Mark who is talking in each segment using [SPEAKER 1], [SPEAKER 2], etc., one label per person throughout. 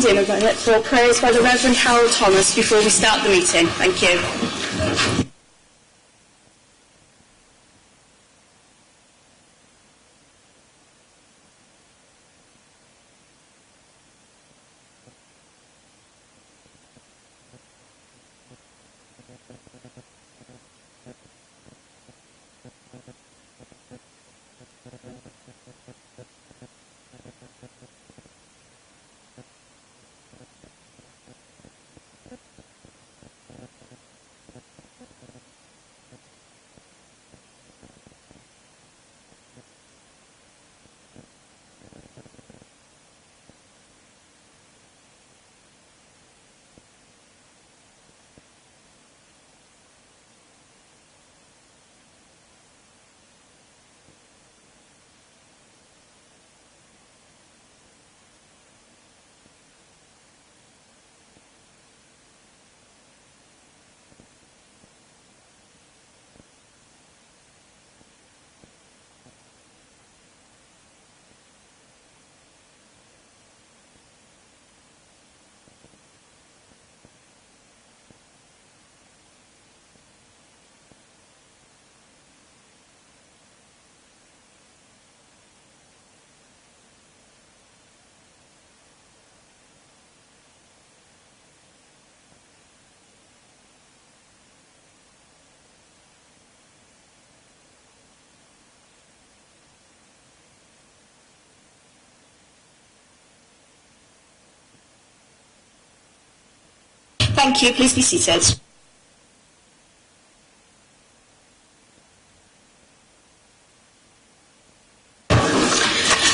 [SPEAKER 1] stand in a minute for prayers by the Reverend Harold Thomas before we start the meeting. Thank you. Thank you. Please be seated.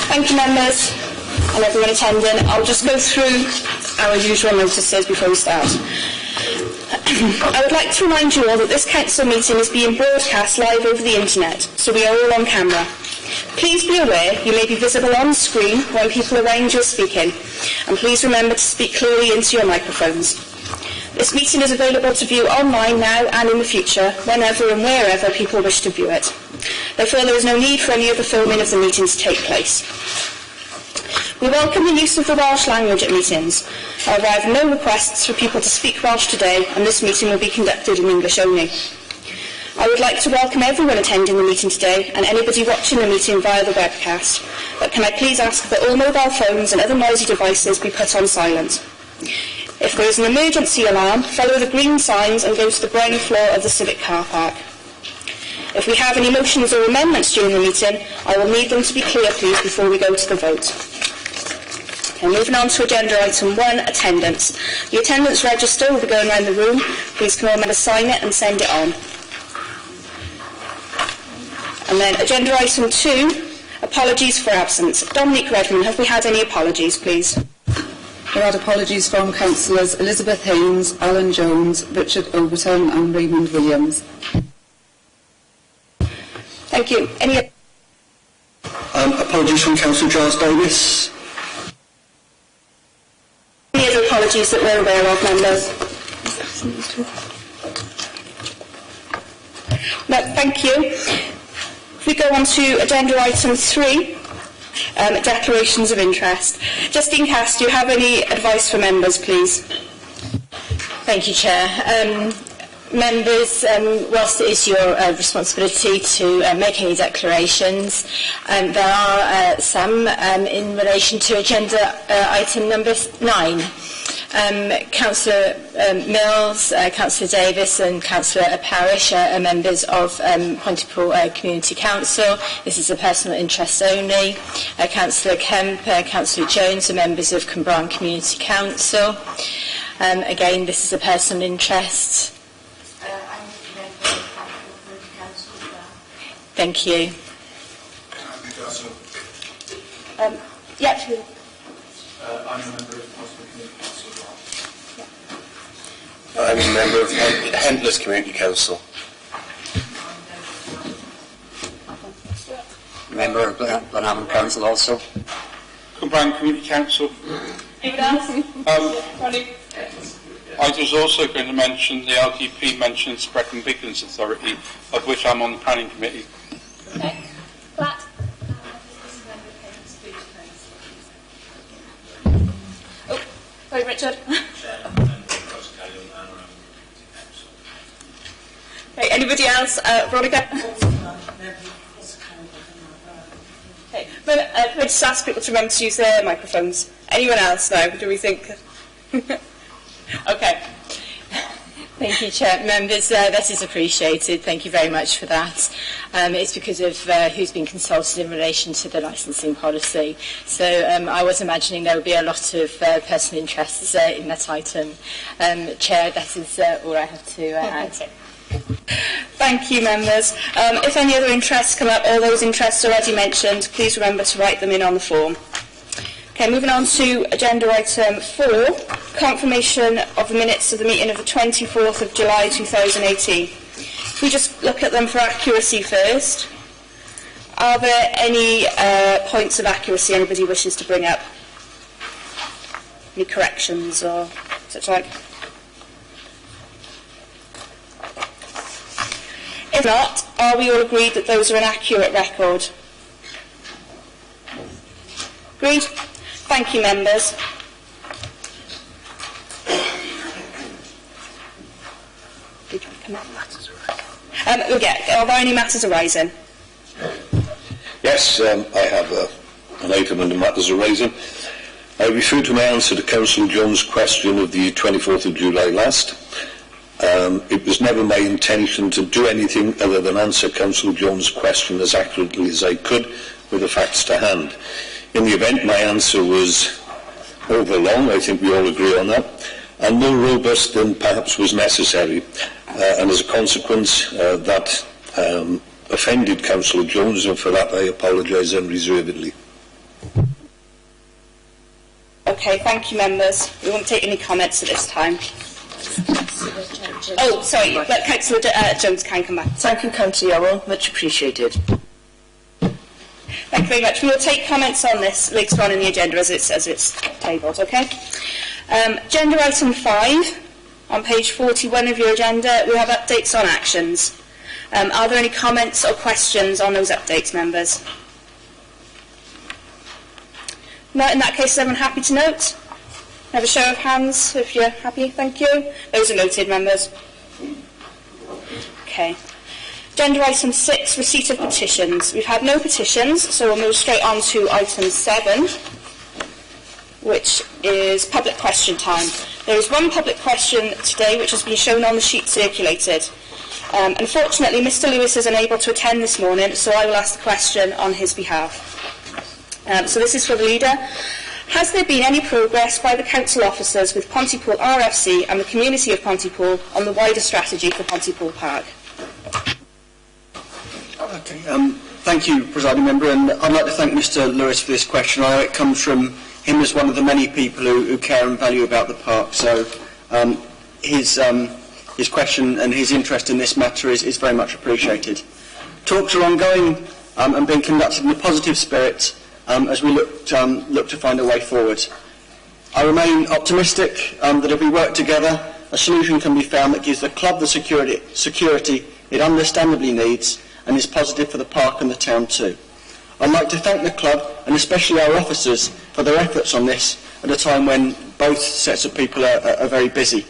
[SPEAKER 1] Thank you, members and everyone attending. I'll just go through our usual notices before we start. I would like to remind you all that this council meeting is being broadcast live over the internet, so we are all on camera. Please be aware you may be visible on screen when people around you are speaking, and please remember to speak clearly into your microphones. This meeting is available to view online now and in the future, whenever and wherever people wish to view it. Therefore, there is no need for any other filming of the meeting to take place. We welcome the use of the Welsh language at meetings. However, I have no requests for people to speak Welsh today, and this meeting will be conducted in English only. I would like to welcome everyone attending the meeting today and anybody watching the meeting via the webcast. But can I please ask that all mobile phones and other noisy devices be put on silent? If there is an emergency alarm, follow the green signs and go to the ground floor of the Civic car park. If we have any motions or amendments during the meeting, I will need them to be clear, please, before we go to the vote. Okay, moving on to agenda item 1, attendance. The attendance register will be going around the room. Please can all members sign it and send it on. And then agenda item 2, apologies for absence. Dominic Redmond, have we had any apologies, please?
[SPEAKER 2] We had apologies from Councillors Elizabeth Haynes, Alan Jones, Richard Overton and Raymond Williams.
[SPEAKER 1] Thank you. Any
[SPEAKER 3] apologies from Councillor Giles Davis.
[SPEAKER 1] Any other apologies that we're aware of, members? No, thank you. If we go on to agenda item 3, declarations of interest. Justine Cass, do you have any advice for members, please?
[SPEAKER 4] Thank you, Chair. Members, whilst it is your responsibility to make any declarations, there are some in relation to agenda item number 9. Councillor Mills, Councillor Davis and Councillor Parish are members of Pontypool Community Council. This is a personal interest only. Councillor Kemp, Councillor Jones are members of Cwmbran Community Council. Again, this is a personal interest. Thank you.
[SPEAKER 1] Yeah.
[SPEAKER 5] I'm a member of Pontypool Community Council.
[SPEAKER 3] I'm a member of Hentless Community Council.
[SPEAKER 6] Member of Glenavon Council also.
[SPEAKER 5] Cwmbran Community Council.
[SPEAKER 1] Anyone else?
[SPEAKER 5] I was also going to mention the LDP mentions Brecon Beacons Authority, of which I'm on the planning committee.
[SPEAKER 1] Okay. Flat. Sorry, Richard. Okay, anybody else? Veronica? Okay. Can I just ask people to remember to use their microphones? Anyone else now? Do we think? Okay.
[SPEAKER 4] Thank you, Chair. Members, that is appreciated. Thank you very much for that. It's because of who's been consulted in relation to the licensing policy. So I was imagining there would be a lot of personal interests in that item. Chair, that is all I have to add.
[SPEAKER 1] Thank you, members. If any other interests come up, all those interests already mentioned, please remember to write them in on the form. Okay, moving on to agenda item 4, confirmation of the minutes of the meeting of the 24th of July 2018. If we just look at them for accuracy first, are there any points of accuracy anybody wishes to bring up? Any corrections or such like? If not, are we all agreed that those are an accurate record? Agreed? Thank you, members. Are there any matters arising?
[SPEAKER 7] Yes, I have an item under matters arising. I refer to my answer to Councillor Jones' question of the 24th of July last. It was never my intention to do anything other than answer Councillor Jones' question as accurately as I could with the facts to hand. In the event, my answer was over long, I think we all agree on that, and more robust than perhaps was necessary. And as a consequence, that offended Councillor Jones, and for that I apologise unreservedly.
[SPEAKER 1] Okay, thank you, members. We won't take any comments at this time. Oh, sorry, but Councillor Jones can come back.
[SPEAKER 8] Thank you, Councillor Yarrow. Much appreciated.
[SPEAKER 1] Thank you very much. We will take comments on this later on in the agenda as it's tabled, okay? Agenda item 5, on page 41 of your agenda, we have updates on actions. Are there any comments or questions on those updates, members? No, in that case, is everyone happy to note? Have a show of hands if you're happy, thank you. Those are noted, members. Okay. Agenda item 6, receipt of petitions. We've had no petitions, so we'll move straight on to item 7, which is public question time. There is one public question today which has been shown on the sheet circulated. Unfortunately, Mr. Lewis is unable to attend this morning, so I will ask the question on his behalf. So this is for the leader. Has there been any progress by the council officers with Pontypool RFC and the community of Pontypool on the wider strategy for Pontypool Park?
[SPEAKER 3] Okay, thank you, Presiding Member, and I'd like to thank Mr. Lewis for this question. I know it comes from him as one of the many people who care and value about the park, so his question and his interest in this matter is very much appreciated. Talks are ongoing and being conducted in a positive spirit as we look to find a way forward. I remain optimistic that if we work together, a solution can be found that gives the club the security it understandably needs and is positive for the park and the town too. I'd like to thank the club and especially our officers for their efforts on this at a time when both sets of people are very busy.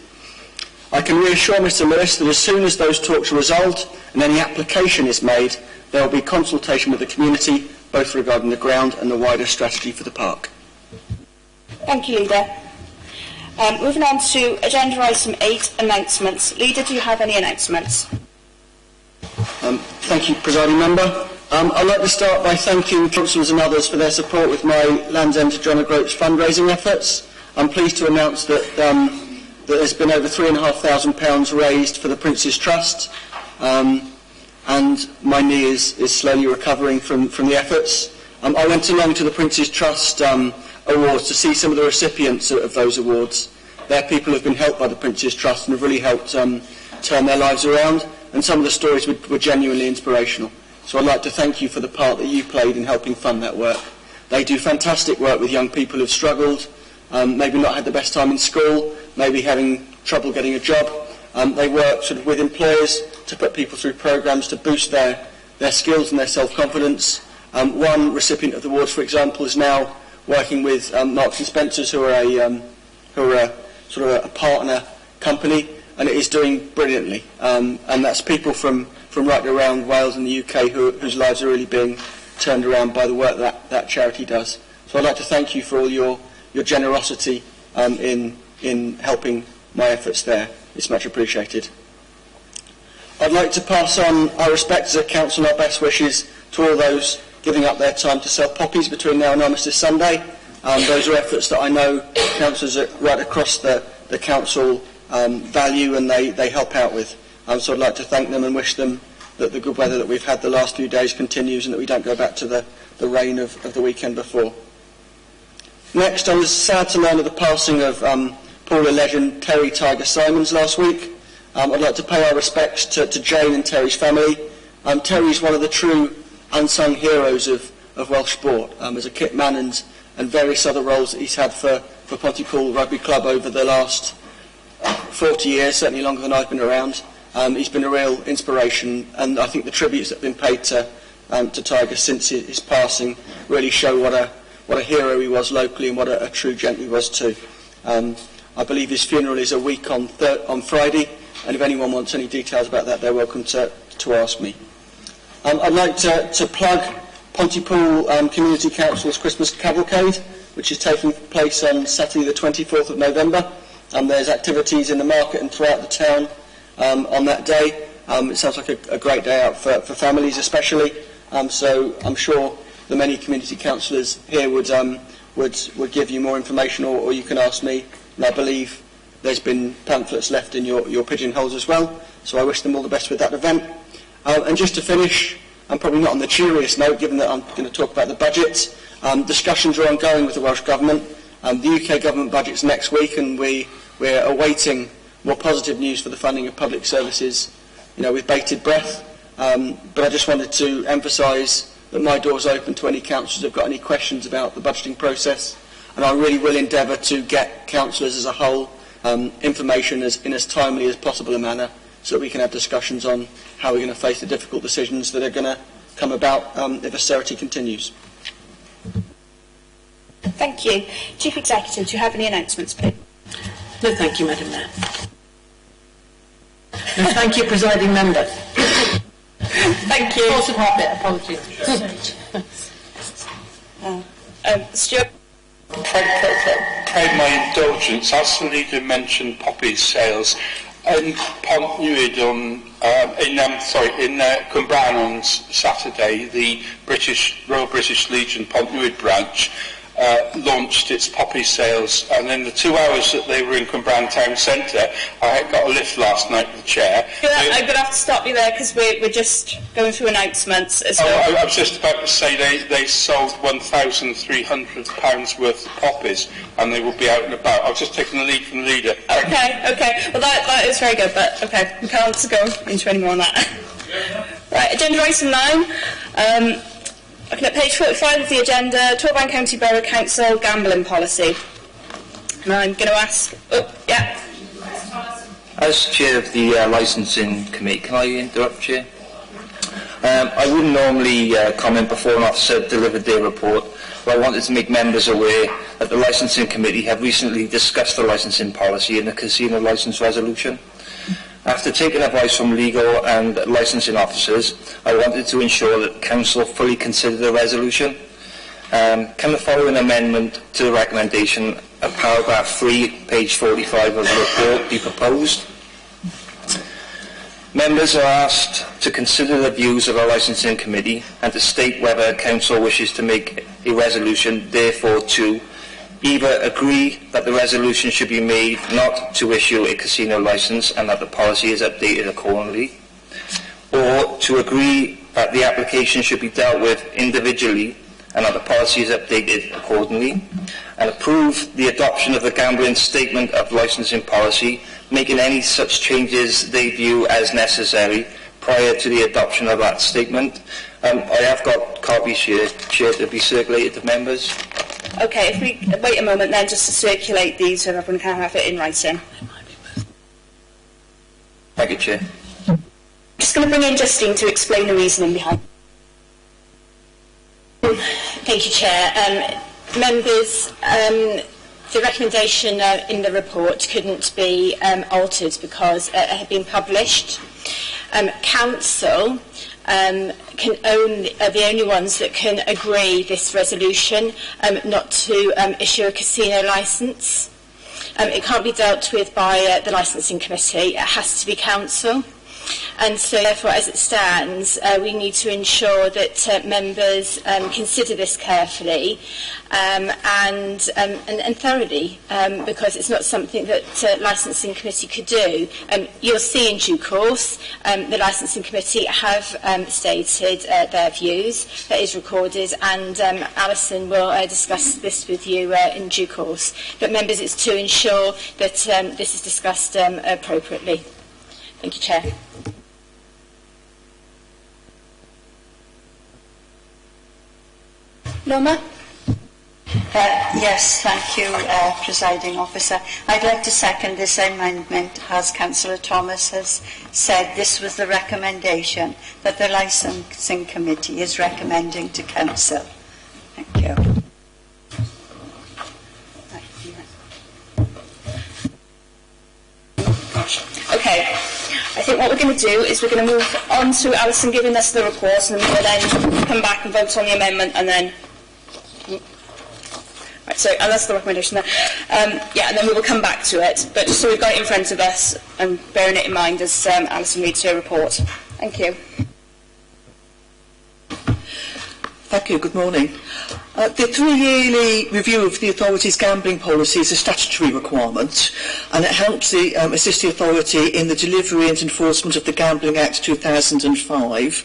[SPEAKER 3] I can reassure Mr. Lewis that as soon as those talks are resolved and any application is made, there will be consultation with the community, both regarding the ground and the wider strategy for the park.
[SPEAKER 1] Thank you, Leader. Moving on to agenda item 8, announcements. Leader, do you have any announcements?
[SPEAKER 3] Thank you, Presiding Member. I'd like to start by thanking councillors and others for their support with my Land's End to John O'Groats fundraising efforts. I'm pleased to announce that there's been over £3,500 raised for the Prince's Trust, and my knee is slowly recovering from the efforts. I went along to the Prince's Trust awards to see some of the recipients of those awards. They're people who have been helped by the Prince's Trust and have really helped turn their lives around, and some of the stories were genuinely inspirational. So I'd like to thank you for the part that you played in helping fund that work. They do fantastic work with young people who've struggled, maybe not had the best time in school, maybe having trouble getting a job. They work sort of with employers to put people through programs to boost their skills and their self-confidence. One recipient of the awards, for example, is now working with Marks and Spencers, who are who are sort of a partner company, and it is doing brilliantly. And that's people from right around Wales and the UK whose lives are really being turned around by the work that charity does. So I'd like to thank you for all your generosity in helping my efforts there. It's much appreciated. I'd like to pass on our respects as a council and our best wishes to all those giving up their time to sell poppies between now and Armistice Sunday. Those are efforts that I know councillors right across the council value and they help out with. So I'd like to thank them and wish them that the good weather that we've had the last few days continues and that we don't go back to the rain of the weekend before. Next, I was sad to learn of the passing of Paula legend Terry Tiger Simons last week. I'd like to pay our respects to Jane and Terry's family. Terry's one of the true unsung heroes of Welsh sport, as a kit man and various other roles that he's had for Pontypool Rugby Club over the last 40 years, certainly longer than I've been around. He's been a real inspiration, and I think the tributes that have been paid to Tiger since his passing really show what a hero he was locally and what a true gent he was too. I believe his funeral is a week on Friday, and if anyone wants any details about that, they're welcome to ask me. I'd like to plug Pontypool Community Council's Christmas Cavalcade, which is taking place on Saturday the 24th of November. There's activities in the market and throughout the town on that day. It sounds like a great day out for families especially. So I'm sure the many community councillors here would give you more information, or you can ask me. And I believe there's been pamphlets left in your pigeonholes as well. So I wish them all the best with that event. And just to finish, and probably not on the cheeriest note, given that I'm going to talk about the budget, discussions are ongoing with the Welsh Government. The UK Government budget's next week, and we're awaiting more positive news for the funding of public services, with bated breath. But I just wanted to emphasise that my door's open to any councillors who've got any questions about the budgeting process, and I really will endeavour to get councillors as a whole information in as timely as possible a manner, so that we can have discussions on how we're going to face the difficult decisions that are going to come about if austerity continues.
[SPEAKER 1] Thank you. Chief Executive, do you have any announcements, please?
[SPEAKER 8] No, thank you, Madam Mayor. No, thank you, presiding member.
[SPEAKER 1] Thank you.
[SPEAKER 8] Force of habit, apologies.
[SPEAKER 1] Stuart?
[SPEAKER 5] Trade my indulgence. As the leader mentioned poppy sales, in Pont Newydd in Cwmbran on Saturday, the Royal British Legion Pont Newydd branch launched its poppy sales, and in the 2 hours that they were in Cwmbran Town Centre, I got a lift last night with the chair.
[SPEAKER 1] I'm going to have to stop you there because we're just going through announcements as well.
[SPEAKER 5] I was just about to say they sold £1,300 worth of poppies, and they will be out and about. I was just taking the lead from the leader.
[SPEAKER 1] Okay. Well, that is very good, but okay, we can't go into any more on that. Right, agenda item 9. Looking at page 45 of the agenda, Torfaen County Borough Council gambling policy. And I'm going to ask...
[SPEAKER 9] As Chair of the Licensing Committee, can I interrupt, Chair? I wouldn't normally comment before an officer delivered their report, but I wanted to make members aware that the Licensing Committee have recently discussed the licensing policy in the casino licence resolution. After taking advice from legal and licensing officers, I wanted to ensure that Council fully considered the resolution. Can the following amendment to the recommendation of paragraph 3, page 45 of the report be proposed? Members are asked to consider the views of our Licensing Committee and to state whether Council wishes to make a resolution, therefore to either agree that the resolution should be made not to issue a casino licence and that the policy is updated accordingly, or to agree that the application should be dealt with individually and that the policy is updated accordingly, and approve the adoption of the gambling statement of licensing policy, making any such changes they view as necessary prior to the adoption of that statement. I have got copies here, Chair, to be circulated to members.
[SPEAKER 1] Okay, if we wait a moment then just to circulate these so everyone can have it in writing.
[SPEAKER 9] Thank you, Chair.
[SPEAKER 1] Just going to bring in Justine to explain the reasoning behind.
[SPEAKER 4] Thank you, Chair. Members, the recommendation in the report couldn't be altered because it had been published. Council are the only ones that can agree this resolution not to issue a casino licence. It can't be dealt with by the licensing committee. It has to be council. And so, therefore, as it stands, we need to ensure that members consider this carefully and thoroughly, because it's not something that licensing committee could do. You'll see in due course the licensing committee have stated their views. That is recorded, and Alison will discuss this with you in due course. But members, it's to ensure that this is discussed appropriately. Thank you, Chair.
[SPEAKER 1] Norma?
[SPEAKER 10] Yes, thank you, Presiding Officer. I'd like to second this amendment, as Councillor Thomas has said. This was the recommendation that the Licensing Committee is recommending to Council. Thank you.
[SPEAKER 1] Okay, I think what we're going to do is we're going to move on to Alison giving us the report, and we'll then come back and vote on the amendment, and then... Right, so that's the recommendation there. And then we will come back to it, but just so we've got it in front of us and bearing it in mind as Alison reads her report. Thank you.
[SPEAKER 11] Thank you. Good morning. The 3-yearly review of the authority's gambling policy is a statutory requirement, and it helps assist the authority in the delivery and enforcement of the Gambling Act 2005.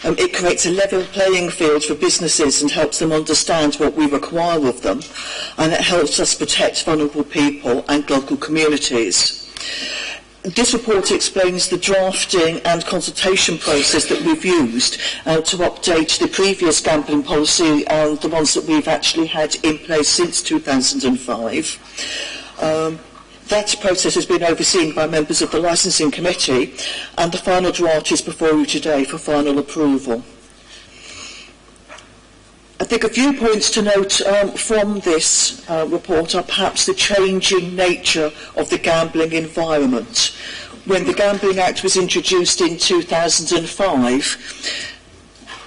[SPEAKER 11] It creates a level playing field for businesses and helps them understand what we require of them, and it helps us protect vulnerable people and local communities. This report explains the drafting and consultation process that we've used to update the previous gambling policy and the ones that we've actually had in place since 2005. That process has been overseen by members of the Licensing Committee, and the final draft is before you today for final approval. I think a few points to note from this report are perhaps the changing nature of the gambling environment. When the Gambling Act was introduced in 2005,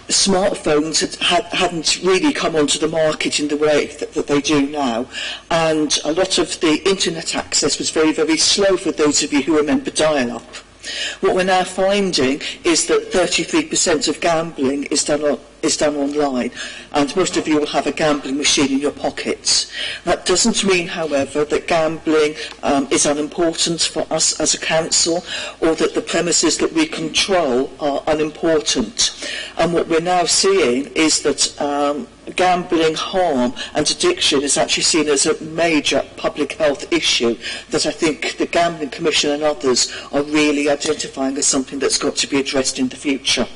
[SPEAKER 11] smartphones hadn't really come onto the market in the way that they do now, and a lot of the internet access was very, very slow for those of you who remember dial-up. What we're now finding is that 33% of gambling is done online, and most of you will have a gambling machine in your pockets. That doesn't mean, however, that gambling is unimportant for us as a council, or that the premises that we control are unimportant. And what we're now seeing is that gambling harm and addiction is actually seen as a major public health issue that I think the Gambling Commission and others are really identifying as something that's got to be addressed in the future.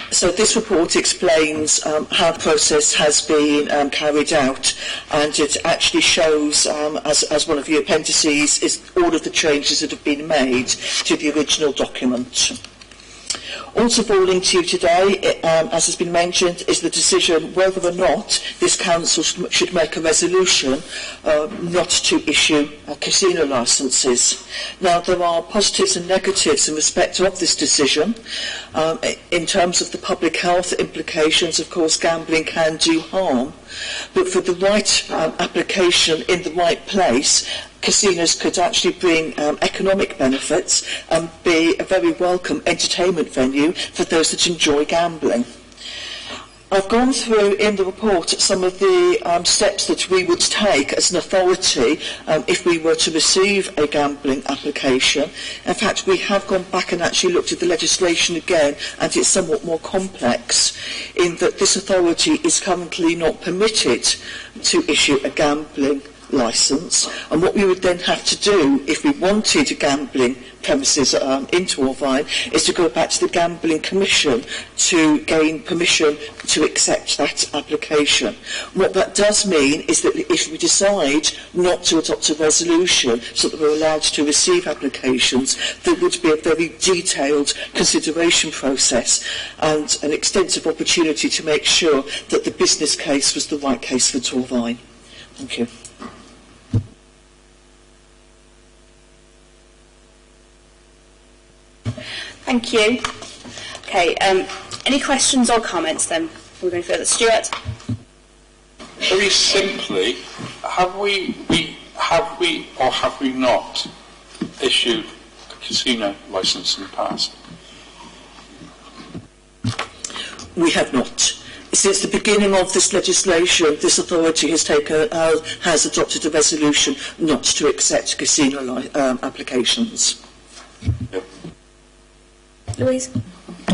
[SPEAKER 11] So this report explains how the process has been carried out, and it actually shows, as one of the appendices, is all of the changes that have been made to the original document. Also falling to you today, as has been mentioned, is the decision whether or not this council should make a resolution not to issue casino licences. Now, there are positives and negatives in respect of this decision. In terms of the public health implications, of course, gambling can do harm, but for the right application in the right place, casinos could actually bring economic benefits and be a very welcome entertainment venue for those that enjoy gambling. I've gone through in the report some of the steps that we would take as an authority if we were to receive a gambling application. In fact, we have gone back and actually looked at the legislation again, and it's somewhat more complex in that this authority is currently not permitted to issue a gambling licence, and what we would then have to do if we wanted a gambling premises in Torvine is to go back to the Gambling Commission to gain permission to accept that application. What that does mean is that if we decide not to adopt a resolution so that we're allowed to receive applications, there would be a very detailed consideration process and an extensive opportunity to make sure that the business case was the right case for Torvine. Thank you.
[SPEAKER 1] Thank you. Okay, any questions or comments then? We're going further. Stuart?
[SPEAKER 5] Very simply, have we or have we not issued a casino licence in the past?
[SPEAKER 11] We have not. Since the beginning of this legislation, this authority has adopted a resolution not to accept casino applications.
[SPEAKER 5] Yep.
[SPEAKER 1] Louise?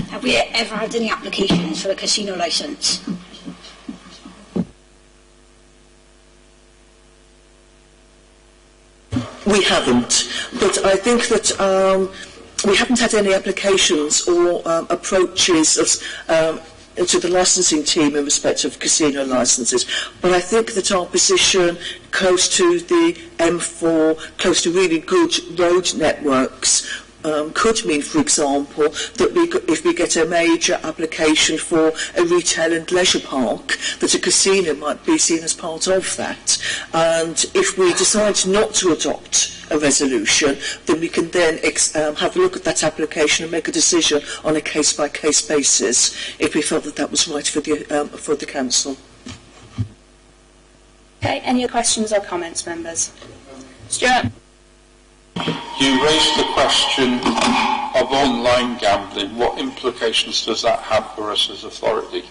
[SPEAKER 12] Have we ever had any applications for a casino licence?
[SPEAKER 11] We haven't, but I think that we haven't had any applications or approaches to the licensing team in respect of casino licences. But I think that our position close to the M4, close to really good road networks, could mean, for example, that if we get a major application for a retail and leisure park, that a casino might be seen as part of that. And if we decide not to adopt a resolution, then we can then have a look at that application and make a decision on a case-by-case basis if we felt that that was right for the council.
[SPEAKER 1] Okay, any questions or comments, members? Stuart?
[SPEAKER 5] You raised the question of online gambling. What implications does that have for us as authority?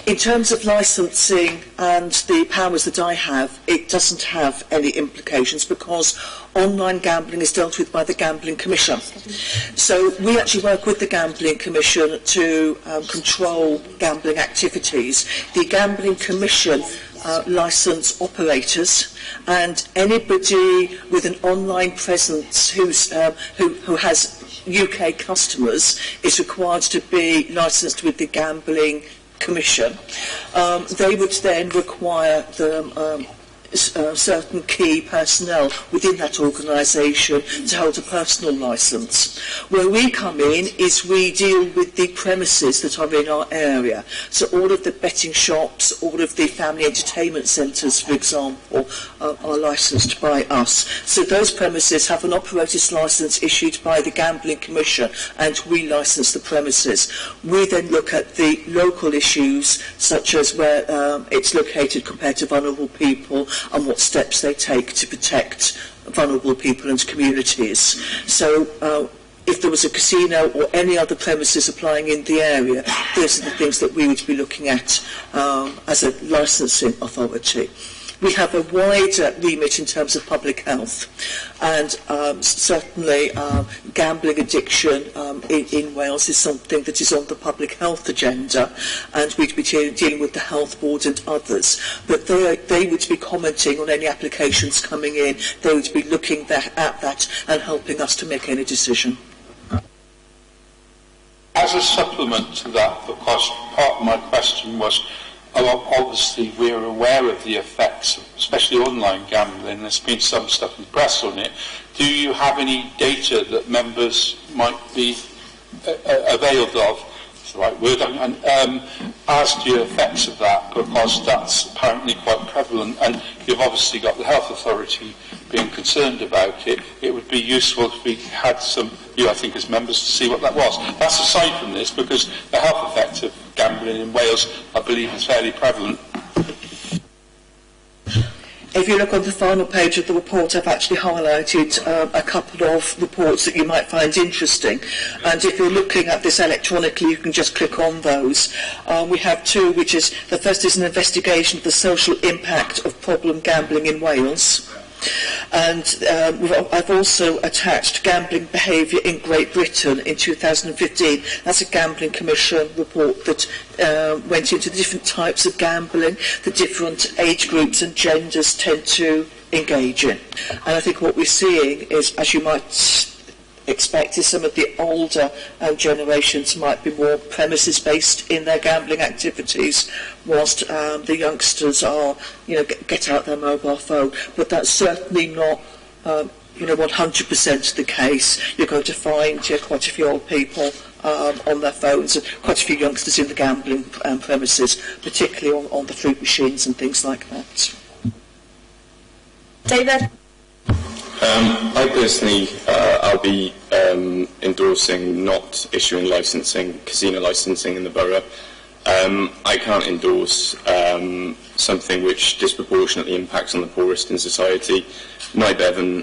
[SPEAKER 11] In terms of licensing and the powers that I have, it doesn't have any implications because online gambling is dealt with by the Gambling Commission. So we actually work with the Gambling Commission to control gambling activities. The Gambling Commission licence operators, and anybody with an online presence who has UK customers is required to be licensed with the Gambling Commission. They would then require certain key personnel within that organisation to hold a personal licence. Where we come in is we deal with the premises that are in our area. So all of the betting shops, all of the family entertainment centres, for example, are licensed by us. So those premises have an operator's licence issued by the Gambling Commission, and we licence the premises. We then look at the local issues, such as where it's located compared to vulnerable people, and what steps they take to protect vulnerable people and communities. So if there was a casino or any other premises applying in the area, those are the things that we would be looking at as a licensing authority. We have a wider remit in terms of public health, and certainly gambling addiction in Wales is something that is on the public health agenda, and we'd be dealing with the Health Board and others. But they would be commenting on any applications coming in. They would be looking at that and helping us to make any decision.
[SPEAKER 5] As a supplement to that, because part of my question was, obviously we're aware of the effects, especially online gambling. There's been some stuff in the press on it. Do you have any data that members might be availed of, that's the right word, as to the effects of that, because that's apparently quite prevalent, and you've obviously got the Health Authority being concerned about it. It would be useful if we had some, I think, as members, to see what that was. That's aside from this, because the health effect of gambling in Wales, I believe, is fairly prevalent.
[SPEAKER 11] If you look on the final page of the report, I've actually highlighted a couple of reports that you might find interesting. And if you're looking at this electronically, you can just click on those. We have two, which is, the first is an investigation of the social impact of problem gambling in Wales. And I've also attached gambling behaviour in Great Britain in 2015. That's a Gambling Commission report that went into the different types of gambling, the different age groups and genders tend to engage in. And I think what we're seeing is, as you might expect, is some of the older generations might be more premises-based in their gambling activities, whilst the youngsters are, get out their mobile phone. But that's certainly not, 100% the case. You're going to find quite a few old people on their phones, and quite a few youngsters in the gambling premises, particularly on the fruit machines and things like that.
[SPEAKER 1] David?
[SPEAKER 13] I personally, I'll be endorsing not issuing casino licensing in the borough. I can't endorse something which disproportionately impacts on the poorest in society. Nye Bevan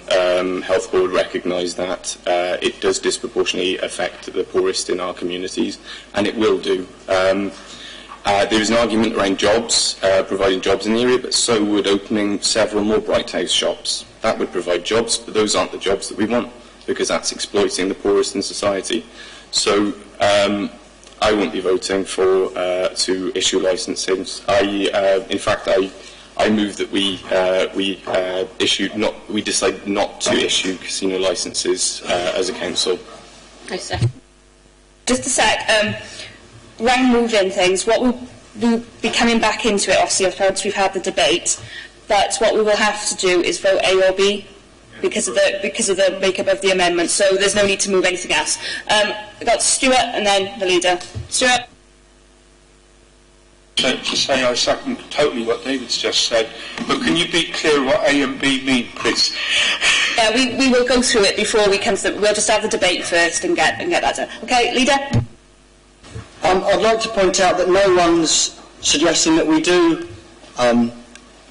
[SPEAKER 13] Health Board recognise that it does disproportionately affect the poorest in our communities, and it will do. There is an argument around jobs, providing jobs in the area, but so would opening several more Bright House shops. That would provide jobs, but those aren't the jobs that we want, because that's exploiting the poorest in society. So I won't be voting for to issue licensing. In fact, I move that we decide not to issue casino licences as a council.
[SPEAKER 1] I second. Just a sec. When moving things, what we'll be coming back into it, obviously, once we've had the debate, but what we will have to do is vote A or B because of the makeup of the amendment, so there's no need to move anything else. We've got Stuart and then the leader. Stuart?
[SPEAKER 5] To say I second totally what David's just said, but can you be clear what A and B mean, please?
[SPEAKER 1] Yeah, we will go through it before we come to we'll just have the debate first and get that done. Okay, leader?
[SPEAKER 3] I'd like to point out that no one's suggesting that we do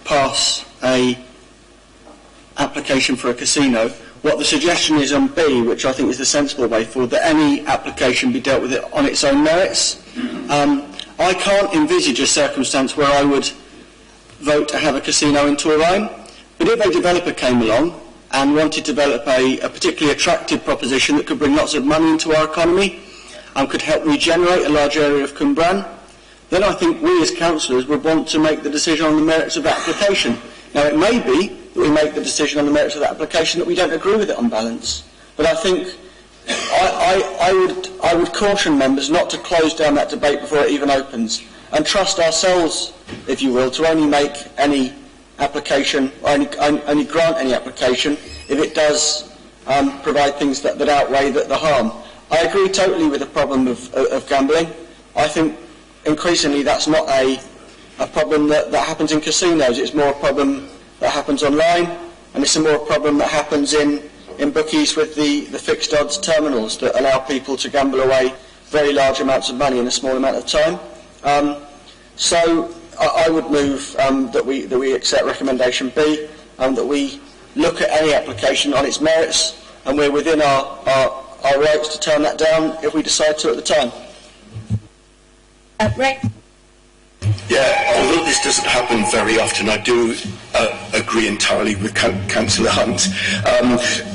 [SPEAKER 3] pass a application for a casino. What the suggestion is on B, which I think is the sensible way forward, that any application be dealt with it on its own merits. I can't envisage a circumstance where I would vote to have a casino in Torrine, but if a developer came along and wanted to develop a particularly attractive proposition that could bring lots of money into our economy and could help regenerate a large area of Cwmbran, then I think we as councillors would want to make the decision on the merits of that application. Now, it may be that we make the decision on the merits of that application that we don't agree with it on balance, but I think I would caution members not to close down that debate before it even opens, and trust ourselves, if you will, to only make any application, or only grant any application if it does provide things that outweigh the harm. I agree totally with the problem of gambling. I think increasingly that's not a problem that happens in casinos. It's more a problem that happens online, and it's a more problem that happens in bookies with the fixed odds terminals that allow people to gamble away very large amounts of money in a small amount of time. So I would move that we accept recommendation B, that we look at any application on its merits, and we're within our rights to turn that down if we decide to at the time.
[SPEAKER 1] Ray?
[SPEAKER 14] Yeah, although this doesn't happen very often, I do agree entirely with Councillor Hunt.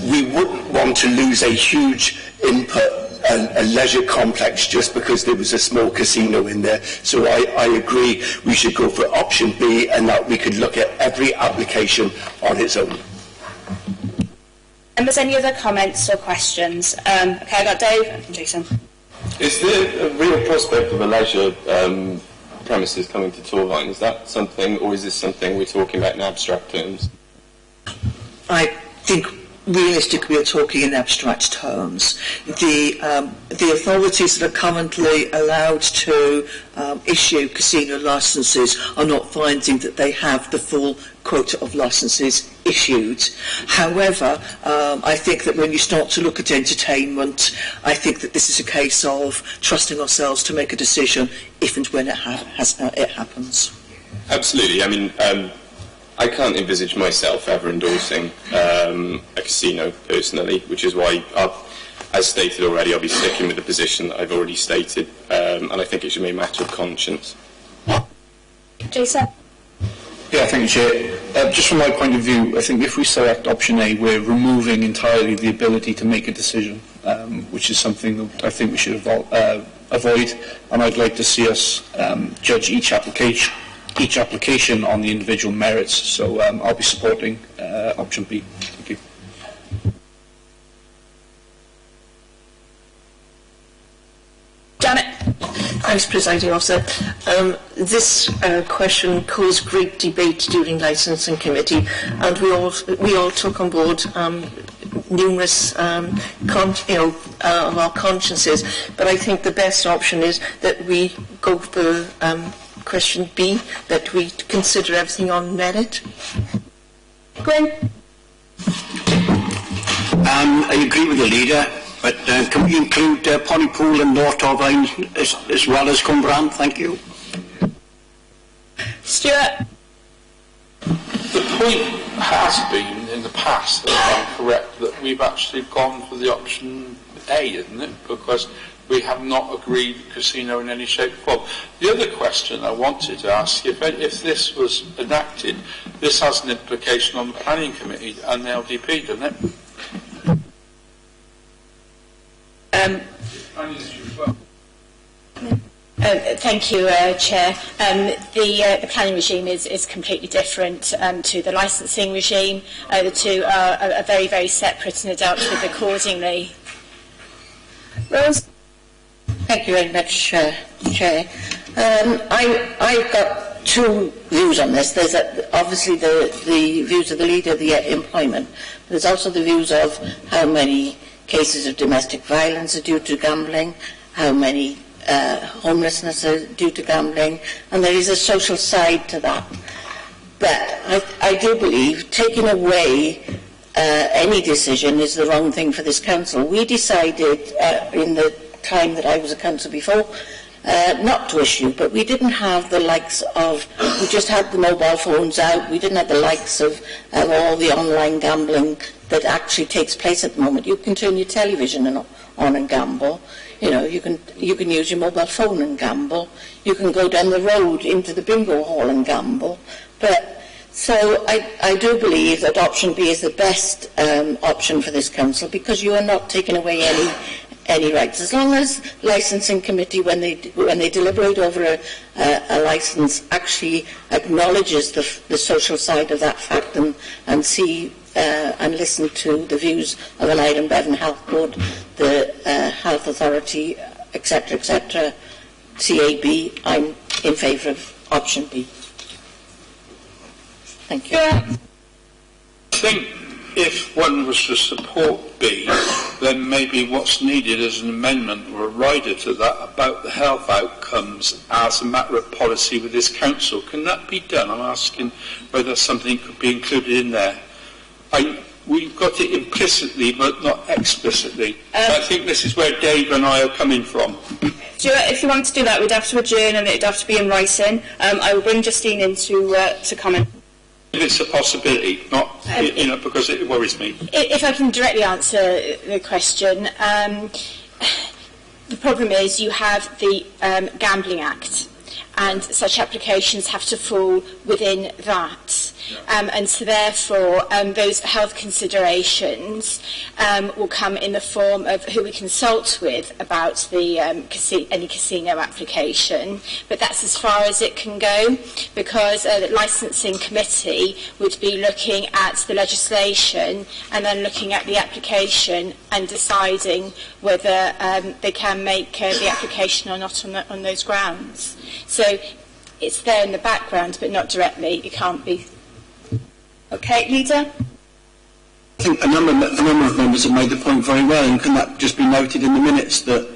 [SPEAKER 14] We wouldn't want to lose a huge input, a leisure complex, just because there was a small casino in there. So I agree we should go for option B, and that we could look at every application on its own.
[SPEAKER 1] And there's any other comments or questions? Okay, I got Dave and Jason.
[SPEAKER 13] Is there a real prospect of a leisure premises coming to Torrine? Is that something, or is this something we're talking about in abstract terms?
[SPEAKER 11] I think realistically we're talking in abstract terms. The authorities that are currently allowed to issue casino licences are not finding that they have the full quota of licences issued. However, I think that when you start to look at entertainment, I think that this is a case of trusting ourselves to make a decision if and when it happens.
[SPEAKER 13] Absolutely. I mean, I can't envisage myself ever endorsing a casino personally, which is why, as stated already, I'll be sticking with the position that I've already stated, and I think it should be a matter of conscience.
[SPEAKER 1] Jason?
[SPEAKER 15] Yeah, thank you, Chair. Just from my point of view, I think if we select option A, we're removing entirely the ability to make a decision, which is something that I think we should avoid, and I'd like to see us judge each application on the individual merits. So I'll be supporting option B. Thank you.
[SPEAKER 1] Janet?
[SPEAKER 8] Thanks, Presiding Officer. This question caused great debate during Licensing Committee, and we all took on board numerous of our consciences. But I think the best option is that we go for question B, that we consider everything on merit.
[SPEAKER 1] Gwen?
[SPEAKER 16] I agree with the leader, but can we include Pontypool and North Torvine as well as Cumbrae? Thank you.
[SPEAKER 1] Stuart?
[SPEAKER 5] The point has been in the past, if I'm correct, that we've actually gone for the option A, isn't it? Because we have not agreed casino in any shape or form. The other question I wanted to ask, if this was enacted, this has an implication on the Planning Committee and the LDP, doesn't it?
[SPEAKER 4] Thank you, Chair. The planning regime is completely different to the licensing regime. The two are very, very separate and are dealt with accordingly.
[SPEAKER 1] Rose?
[SPEAKER 17] Thank you very much, Chair. I've got two views on this. There's obviously the views of the leader of the employment. There's also the views of how many cases of domestic violence are due to gambling, how many homelessness are due to gambling, and there is a social side to that. But I do believe taking away any decision is the wrong thing for this council. We decided in the time that I was a council before not to issue, but we didn't have the likes of, we just had the mobile phones out, we didn't have the likes of all the online gambling that actually takes place at the moment. You can turn your television on and gamble. You know, you can use your mobile phone and gamble. You can go down the road into the bingo hall and gamble. But so I do believe that option B is the best option for this council, because you are not taking away any rights. As long as licensing committee, when they deliberate over a licence, actually acknowledges the social side of that fact and see and listen to the views of an Iron Bevan Health Board, the Health Authority, etc., etc., CAB, I'm in favour of option B. Thank you.
[SPEAKER 5] I think if one was to support B, then maybe what's needed is an amendment or a rider to that about the health outcomes as a matter of policy with this council. Can that be done? I'm asking whether something could be included in there. We've got it implicitly, but not explicitly. I think this is where Dave and I are coming from.
[SPEAKER 1] Stuart, if you want to do that, we'd have to adjourn and it'd have to be in writing. I will bring Justine in to comment.
[SPEAKER 5] If it's a possibility, not because it worries me.
[SPEAKER 4] If I can directly answer the question, the problem is you have the Gambling Act, and such applications have to fall within that. And so therefore those health considerations will come in the form of who we consult with about the any casino application, but that's as far as it can go, because the licensing committee would be looking at the legislation and then looking at the application and deciding whether they can make the application or not on those grounds. So it's there in the background, but not directly. It can't be.
[SPEAKER 1] Okay, Leader?
[SPEAKER 3] I think a number of members have made the point very well, and can that just be noted in the minutes that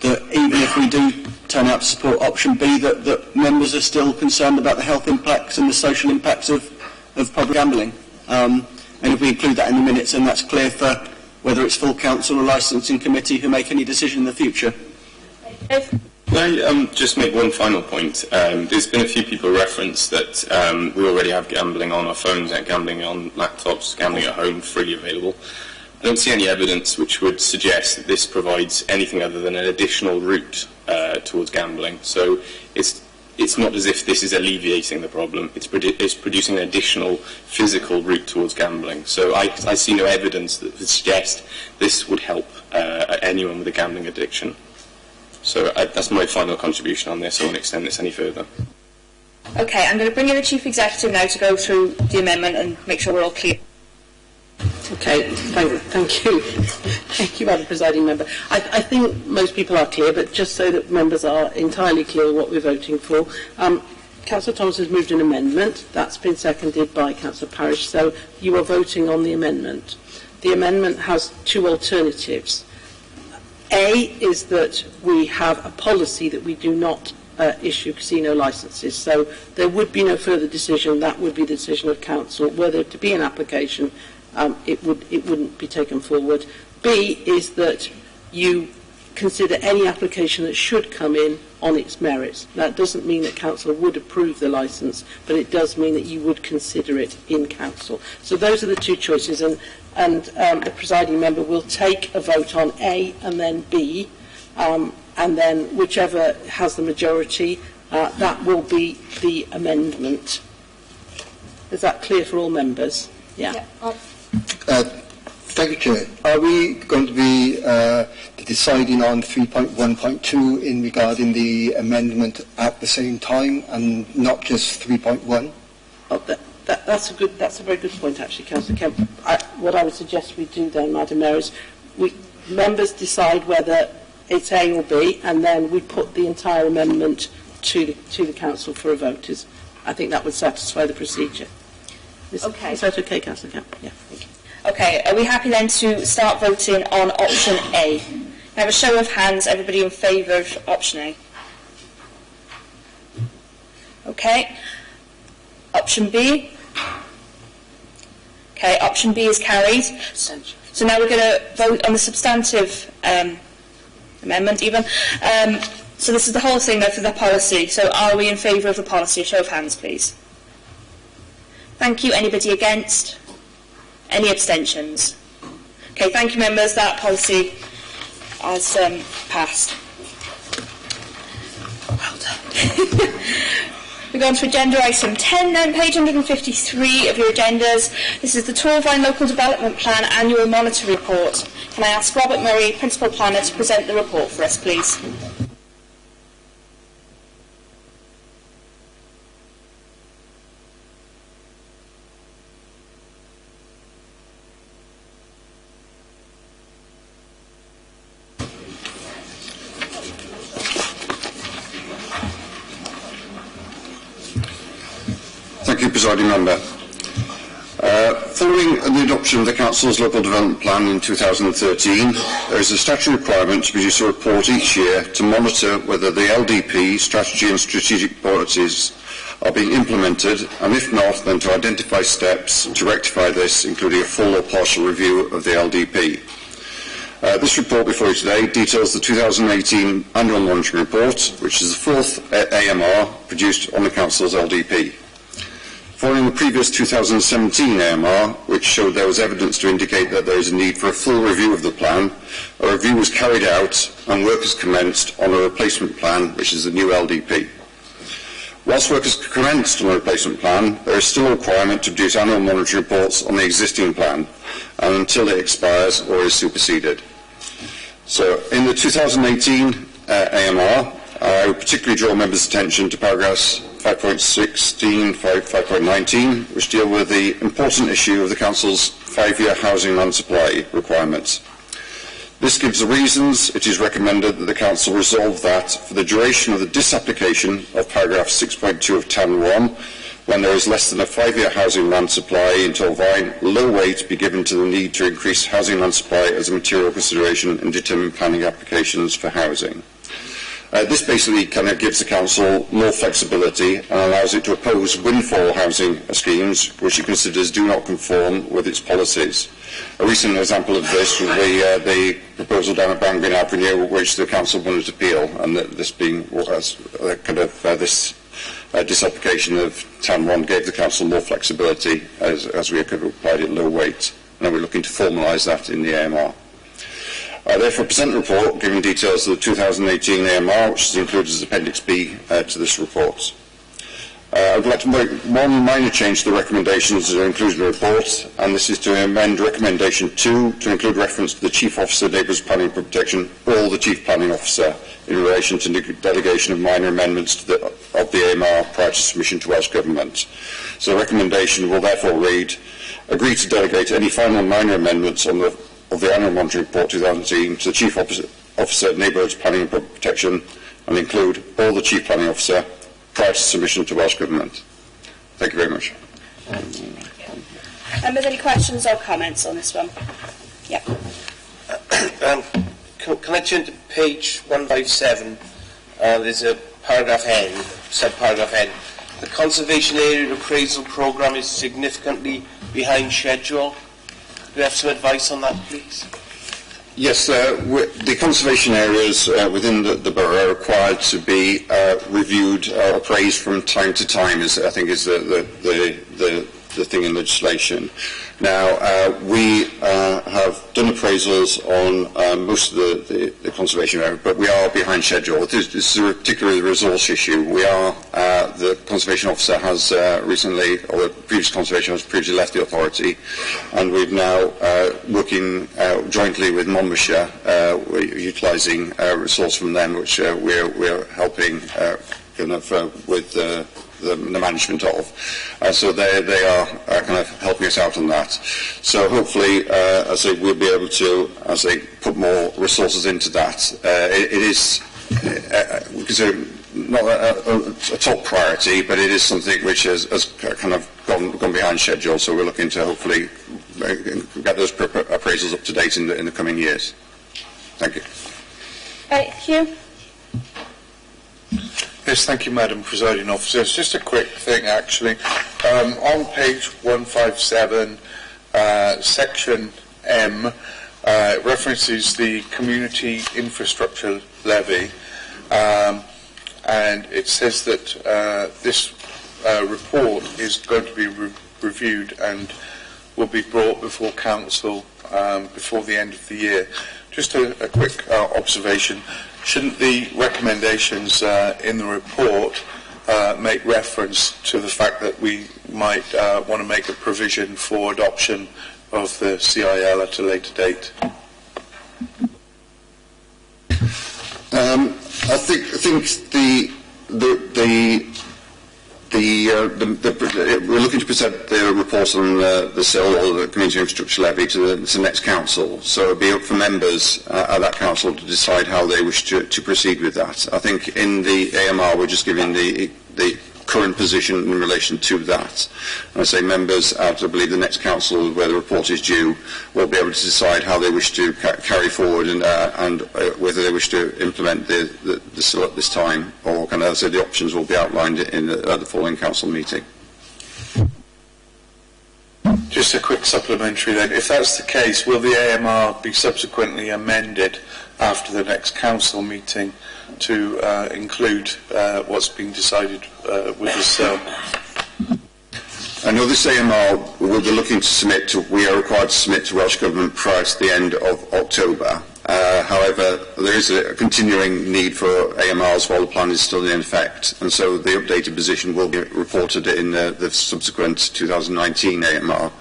[SPEAKER 3] even if we do turn out to support option B, that members are still concerned about the health impacts and the social impacts of public gambling. And if we include that in the minutes, then that's clear for whether it's full council or licensing committee who make any decision in the future.
[SPEAKER 13] Can I just make one final point? There's been a few people reference that we already have gambling on our phones, gambling on laptops, gambling at home, freely available. I don't see any evidence which would suggest that this provides anything other than an additional route towards gambling. So it's not as if this is alleviating the problem. It's producing an additional physical route towards gambling. So I see no evidence that would suggest this would help anyone with a gambling addiction. So that's my final contribution on this. I won't extend this any further.
[SPEAKER 1] Okay, I'm going to bring in the Chief Executive now to go through the amendment and make sure we're all clear.
[SPEAKER 18] Okay, thank you. Thank you, Madam Presiding Member. I think most people are clear, but just so that members are entirely clear what we're voting for. Councillor Thomas has moved an amendment. That's been seconded by Councillor Parish. So you are voting on the amendment. The amendment has two alternatives. A is that we have a policy that we do not issue casino licences. So there would be no further decision. That would be the decision of council. Were there to be an application, it wouldn't be taken forward. B is that you consider any application that should come in on its merits. That doesn't mean that council would approve the licence, but it does mean that you would consider it in council. So those are the two choices, and the presiding member will take a vote on A and then B, and then whichever has the majority, that will be the amendment. Is that clear for all members? Yeah.
[SPEAKER 19] Thank you, Chair. Are we going to be deciding on 3.1.2 in regarding the amendment at the same time and not just 3.1?
[SPEAKER 18] Oh, that's a very good point, actually, Councillor Kemp. What I would suggest we do then, Madam Mayor, is members decide whether it's A or B, and then we put the entire amendment to the council for a vote. I think that would satisfy the procedure. Is that okay, Councillor Kemp? Yeah, thank you.
[SPEAKER 1] Okay, are we happy then to start voting on option A? Can I have a show of hands, everybody in favour of option A? Okay. Option B? Okay, option B is carried. So now we're going to vote on the substantive amendment even. So this is the whole thing now for the policy. So are we in favour of the policy? A show of hands, please. Thank you. Anybody against? Any abstentions? Okay, thank you, members. That policy has passed. Well done. We go on to agenda item 10 then, page 153 of your agendas. This is the Torvine Local Development Plan Annual Monitoring Report. Can I ask Robert Murray, Principal Planner, to present the report for us, please?
[SPEAKER 20] Thank you, Presiding Member. Following the adoption of the Council's Local Development Plan in 2013, there is a statutory requirement to produce a report each year to monitor whether the LDP strategy and strategic priorities are being implemented, and if not, then to identify steps to rectify this, including a full or partial review of the LDP. This report before you today details the 2018 Annual Monitoring Report, which is the fourth AMR produced on the Council's LDP. Following the previous 2017 AMR, which showed there was evidence to indicate that there is a need for a full review of the plan, a review was carried out and work has commenced on a replacement plan, which is the new LDP. Whilst work has commenced on a replacement plan, there is still a requirement to produce annual monitoring reports on the existing plan, and until it expires or is superseded. So, in the 2018 AMR, I would particularly draw members' attention to paragraphs 5.16, 5.19, which deal with the important issue of the Council's 5-year housing land supply requirements. This gives the reasons it is recommended that the Council resolve that for the duration of the disapplication of paragraph 6.2 of TAN 1, when there is less than a 5-year housing land supply in Torvine, low weight be given to the need to increase housing land supply as a material consideration in determining planning applications for housing. This basically kind of gives the Council more flexibility and allows it to oppose windfall housing schemes which it considers do not conform with its policies. A recent example of this was the proposal down at Bangbin Avenue, which the Council wanted to appeal, and this being this disapplication of TAN 1 gave the Council more flexibility as we could have applied at low weight, and we're looking to formalise that in the AMR. I therefore present a report giving details of the 2018 AMR, which is included as Appendix B to this report. I would like to make one minor change to the recommendations that are included in the report, and this is to amend Recommendation 2 to include reference to the Chief Officer, Neighbourhood Planning and Protection, or the Chief Planning Officer, in relation to delegation of minor amendments to of the AMR prior to submission to Welsh Government. So the recommendation will therefore read, agree to delegate any final minor amendments of the Annual Monitoring Report 2018 to the Chief Officer, Neighbourhood Planning and Protection, and include all the Chief Planning Officer prior to submission to Welsh Government. Thank you very much.
[SPEAKER 1] Members, any questions or comments on this one? Yeah.
[SPEAKER 21] can I turn to page 157? There's a paragraph N, subparagraph N. The conservation area appraisal programme is significantly behind schedule. Do you have some advice on that, please?
[SPEAKER 20] Yes, the conservation areas within the borough are required to be reviewed or appraised from time to time, I think is the thing in legislation. Now, we have done appraisals on most of the conservation area, but we are behind schedule. This is a particularly resource issue. The conservation officer has recently, or the previous conservation has previously left the authority, and we've now working jointly with Monmouthshire, utilising resource from them, which we're helping with the management of. So they are kind of helping us out on that. So hopefully, as I say, we'll be able to, as I put more resources into that. It is not a top priority, but it is something which has kind of gone behind schedule. So we're looking to hopefully get those appraisals up to date in the coming years. Thank you.
[SPEAKER 1] Hugh?
[SPEAKER 22] Yes, thank you, Madam Presiding Officer. It's just a quick thing, actually. On page 157, section M, it references the community infrastructure levy, and it says that this report is going to be reviewed and will be brought before Council before the end of the year. Just a quick observation. Shouldn't the recommendations in the report make reference to the fact that we might want to make a provision for adoption of the CIL at a later date?
[SPEAKER 20] I think we're looking to present the report on the CIL or the Community Infrastructure Levy to the next council. So it'll be up for members at that council to decide how they wish to proceed with that. I think in the AMR we're just giving the current position in relation to that. And I say members at, I believe, the next council where the report is due will be able to decide how they wish to carry forward and whether they wish to implement the CIL at this time, or can I say the options will be outlined in the following council meeting.
[SPEAKER 22] Just a quick supplementary then. If that's the case, will the AMR be subsequently amended after the next council meeting to include what's being decided with the CIL?
[SPEAKER 20] I know this AMR will be looking to submit to, we are required to submit to Welsh Government prior to the end of October. However, there is a continuing need for AMRs while the plan is still in effect, and so the updated position will be reported in the subsequent 2019 AMR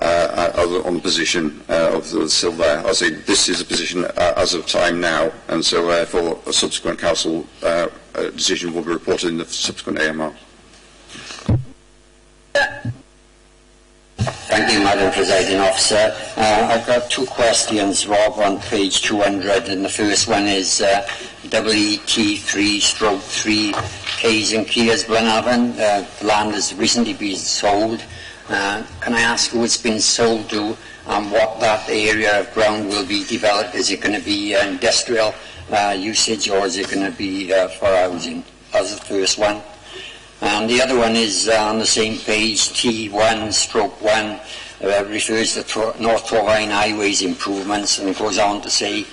[SPEAKER 20] on the position of the CIL there. I'll say this is a position as of time now, and so therefore a subsequent council decision will be reported in the subsequent AMR.
[SPEAKER 6] Thank you, Madam Presiding Officer. I've got two questions, Rob, on page 200, and the first one is WET3/3 Keys and Kears Blenavon. The land has recently been sold. Can I ask who it's been sold to and what that area of ground will be developed? Is it going to be industrial usage, or is it going to be for housing? That's the first one. And the other one is on the same page, T1/1, refers to North Torvine Highways improvements, and it goes on to say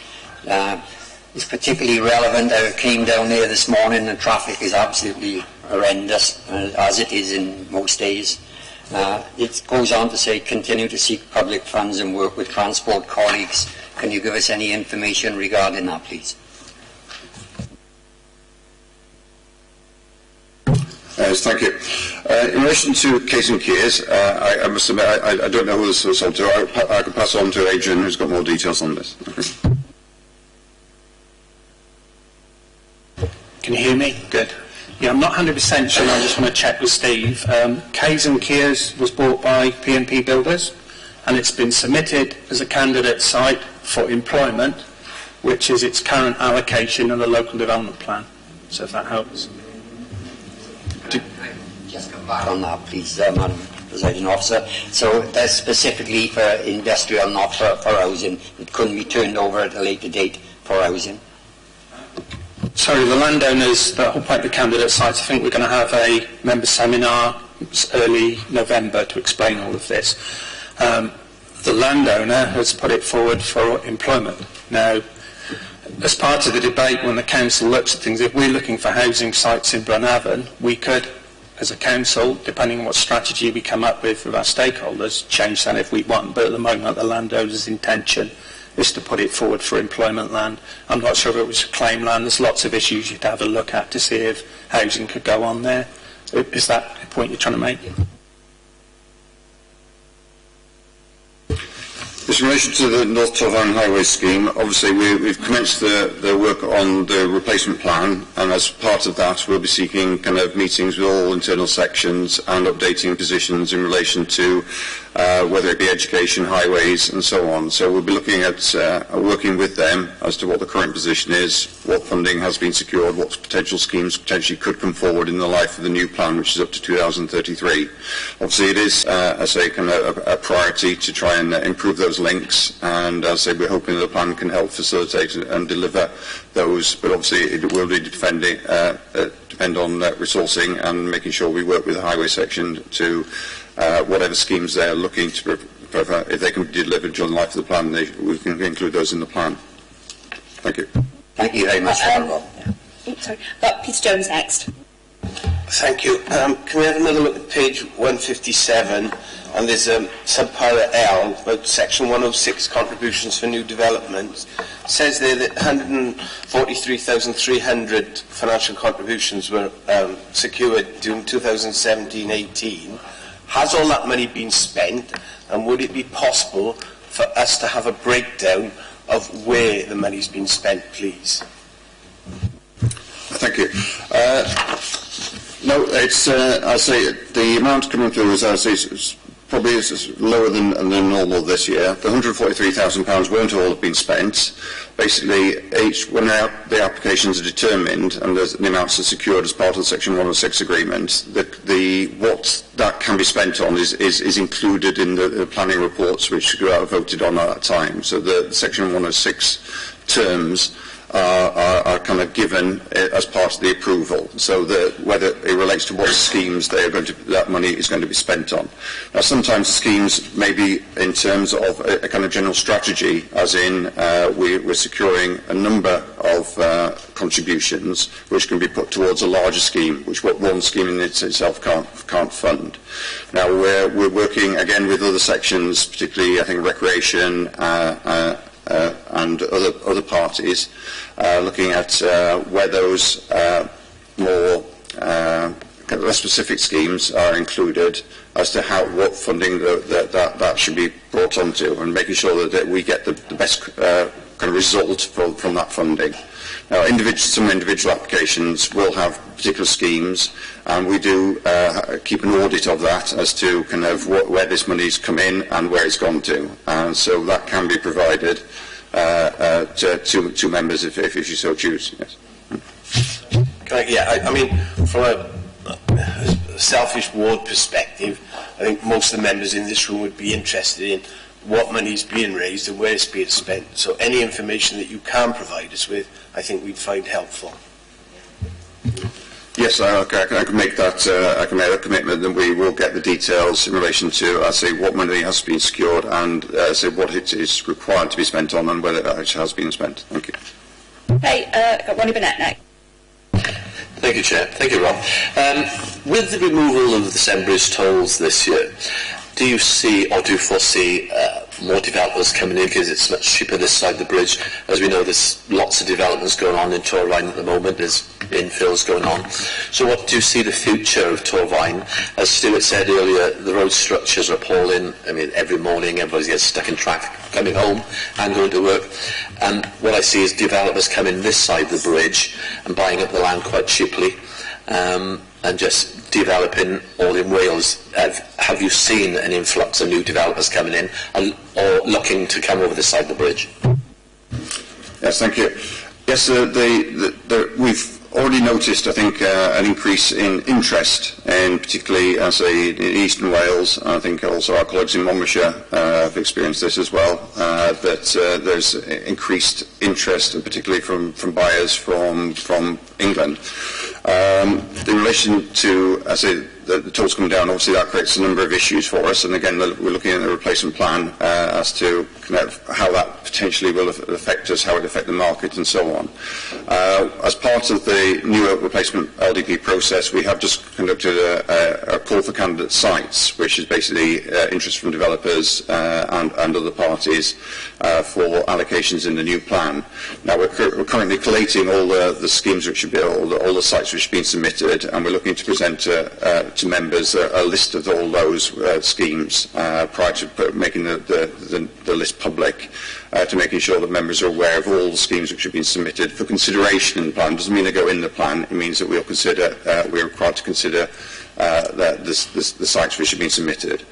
[SPEAKER 6] it's particularly relevant. I came down there this morning and traffic is absolutely horrendous, as it is in most days. It goes on to say, continue to seek public funds and work with transport colleagues. Can you give us any information regarding that, please?
[SPEAKER 20] Yes, thank you. In relation to Keys and Kears, I must admit I don't know who this was sold to. I can pass on to Adrian, who's got more details on this.
[SPEAKER 23] Can you hear me? Good. Yeah, I'm not 100% sure. I just want to check with Steve. Keys and Kears was bought by P&P Builders, and it's been submitted as a candidate site for employment, which is its current allocation of the local development plan. So if that helps.
[SPEAKER 6] Just come back on that, please, Madam Presiding Officer. So that's specifically for industrial, not for housing. It couldn't be turned over at a later date for housing?
[SPEAKER 23] Sorry, the landowners, the whole point of the candidate sites, I think we're going to have a member seminar early November to explain all of this. The landowner has put it forward for employment. Now, as part of the debate, when the council looks at things, if we're looking for housing sites in Bronavon, we could, as a council, depending on what strategy we come up with our stakeholders, change that if we want. But at the moment, the landowner's intention is to put it forward for employment land. I'm not sure if it was claim land. There's lots of issues you'd have a look at to see if housing could go on there. Is that the point you're trying to make?
[SPEAKER 20] In relation to the North Torvine Highway scheme, obviously we've commenced the work on the replacement plan, and as part of that we'll be seeking kind of meetings with all internal sections and updating positions in relation to whether it be education, highways and so on. So we'll be looking at working with them as to what the current position is, what funding has been secured, what potential schemes potentially could come forward in the life of the new plan, which is up to 2033. Obviously it is, as I say, kind of a priority to try and improve those links, and as I say, we're hoping the plan can help facilitate and deliver those, but obviously it will be depend on resourcing and making sure we work with the highway section to whatever schemes they're looking to provide, if they can be delivered during the life of the plan, we can include those in the plan. Thank you.
[SPEAKER 6] Thank you very much, Rob.
[SPEAKER 1] Sorry, Peter Jones next.
[SPEAKER 21] Thank you. Can we have another look at page 157? And there's subpara L, about section 106, contributions for new developments. It says there that 143,300 financial contributions were secured during 2017-18. Has all that money been spent, and would it be possible for us to have a breakdown of where the money's been spent, please?
[SPEAKER 20] Thank you. No, it's, I say, the amount coming through is, I say, probably is lower than normal this year. The £143,000 won't all have been spent. Basically, when the applications are determined and the amounts are secured as part of the Section 106 agreement, what that can be spent on is included in the planning reports which are voted on at that time. So the Section 106 terms are kind of given as part of the approval, so that whether it relates to what schemes that money is going to be spent on. Now, sometimes schemes may be in terms of a kind of general strategy, as in we're securing a number of contributions which can be put towards a larger scheme, which one scheme in itself can't fund. Now, we're working again with other sections, particularly I think recreation, and other parties, looking at where those more less specific schemes are included, as to what funding that should be brought onto, and making sure that we get the best kind of result from that funding. Now, some individual applications will have particular schemes, and we do keep an audit of that as to kind of where this money's come in and where it's gone to, and so that can be provided to members if you so choose. Yes.
[SPEAKER 21] I mean, from a selfish ward perspective, I think most of the members in this room would be interested in what money is being raised and where it's being spent. So any information that you can provide us with, I think we'd find helpful.
[SPEAKER 20] Yes, I can make that. I can make a commitment that we will get the details in relation to, what money has been secured and what it is required to be spent on and whether it actually has been spent. Thank you.
[SPEAKER 1] Okay, got Ronnie Burnett next.
[SPEAKER 2] Thank you, Chair. Thank you, Rob. With the removal of the Sembridge tolls this year, do you see or do you foresee more developers coming in, because it's much cheaper this side of the bridge? As we know, there's lots of developments going on in Torvine at the moment. There's infills going on. So what do you see the future of Torvine? As Stuart said earlier, the road structures are appalling. I mean, every morning everybody gets stuck in traffic coming home and going to work. And what I see is developers coming this side of the bridge and buying up the land quite cheaply, and just developing all in Wales. Have you seen an influx of new developers coming in or looking to come over this side of the bridge?
[SPEAKER 20] Yes, thank you. Yes, we've already noticed, I think, an increase in interest, and particularly, as I say, in Eastern Wales. I think also our colleagues in Monmouthshire have experienced this as well, that there's increased interest, and particularly from buyers from England. In relation to, as I say, the tolls coming down, obviously that creates a number of issues for us, and again we're looking at the replacement plan as to kind of how that potentially will affect us, how it will affect the market and so on. As part of the new replacement LDP process, we have just conducted a call for candidate sites, which is basically interest from developers and other parties for allocations in the new plan. Now we're currently collating all the schemes which should be, all the sites which have been submitted, and we're looking to present to members a list of all those schemes prior to making the list public, to making sure that members are aware of all the schemes which have been submitted for consideration in the plan. Doesn't mean they go in the plan, it means that we're required to consider the sites which have been submitted.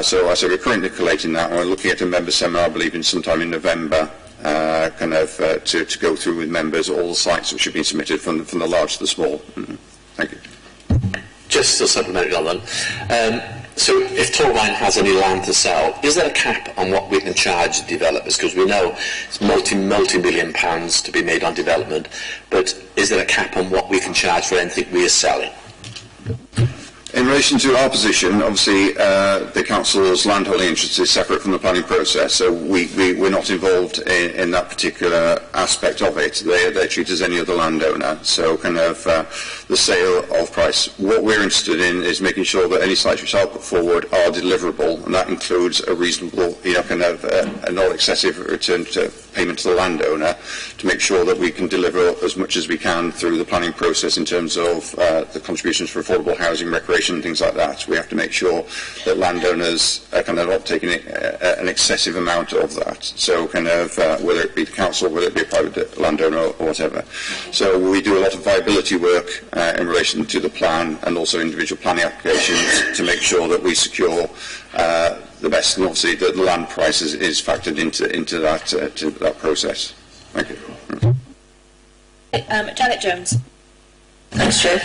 [SPEAKER 20] So I say we're currently collating that, and we're looking at a member seminar, I believe, in sometime in November, to go through with members all the sites which have been submitted from the large to the small. Thank you.
[SPEAKER 2] Just a supplementary on that. So if Torvine has any land to sell, is there a cap on what we can charge developers? Because we know it's multi-million pounds to be made on development, but is there a cap on what we can charge for anything we are selling?
[SPEAKER 20] In relation to our position, obviously the council's landholding interest is separate from the planning process, so we're not involved in that particular aspect of it. They're treated as any other landowner, so kind of the sale of price. What we're interested in is making sure that any sites which are put forward are deliverable, and that includes a reasonable, a not excessive return to payment to the landowner, to make sure that we can deliver as much as we can through the planning process in terms of the contributions for affordable housing, recreation and things like that. We have to make sure that landowners are kind of not taking an excessive amount of that. So kind of whether it be the council, whether it be a private landowner or whatever. So we do a lot of viability work in relation to the plan and also individual planning applications to make sure that we secure the best, and obviously the land price is factored into that process. Thank you.
[SPEAKER 1] Janet Jones.
[SPEAKER 8] Thanks, Chair.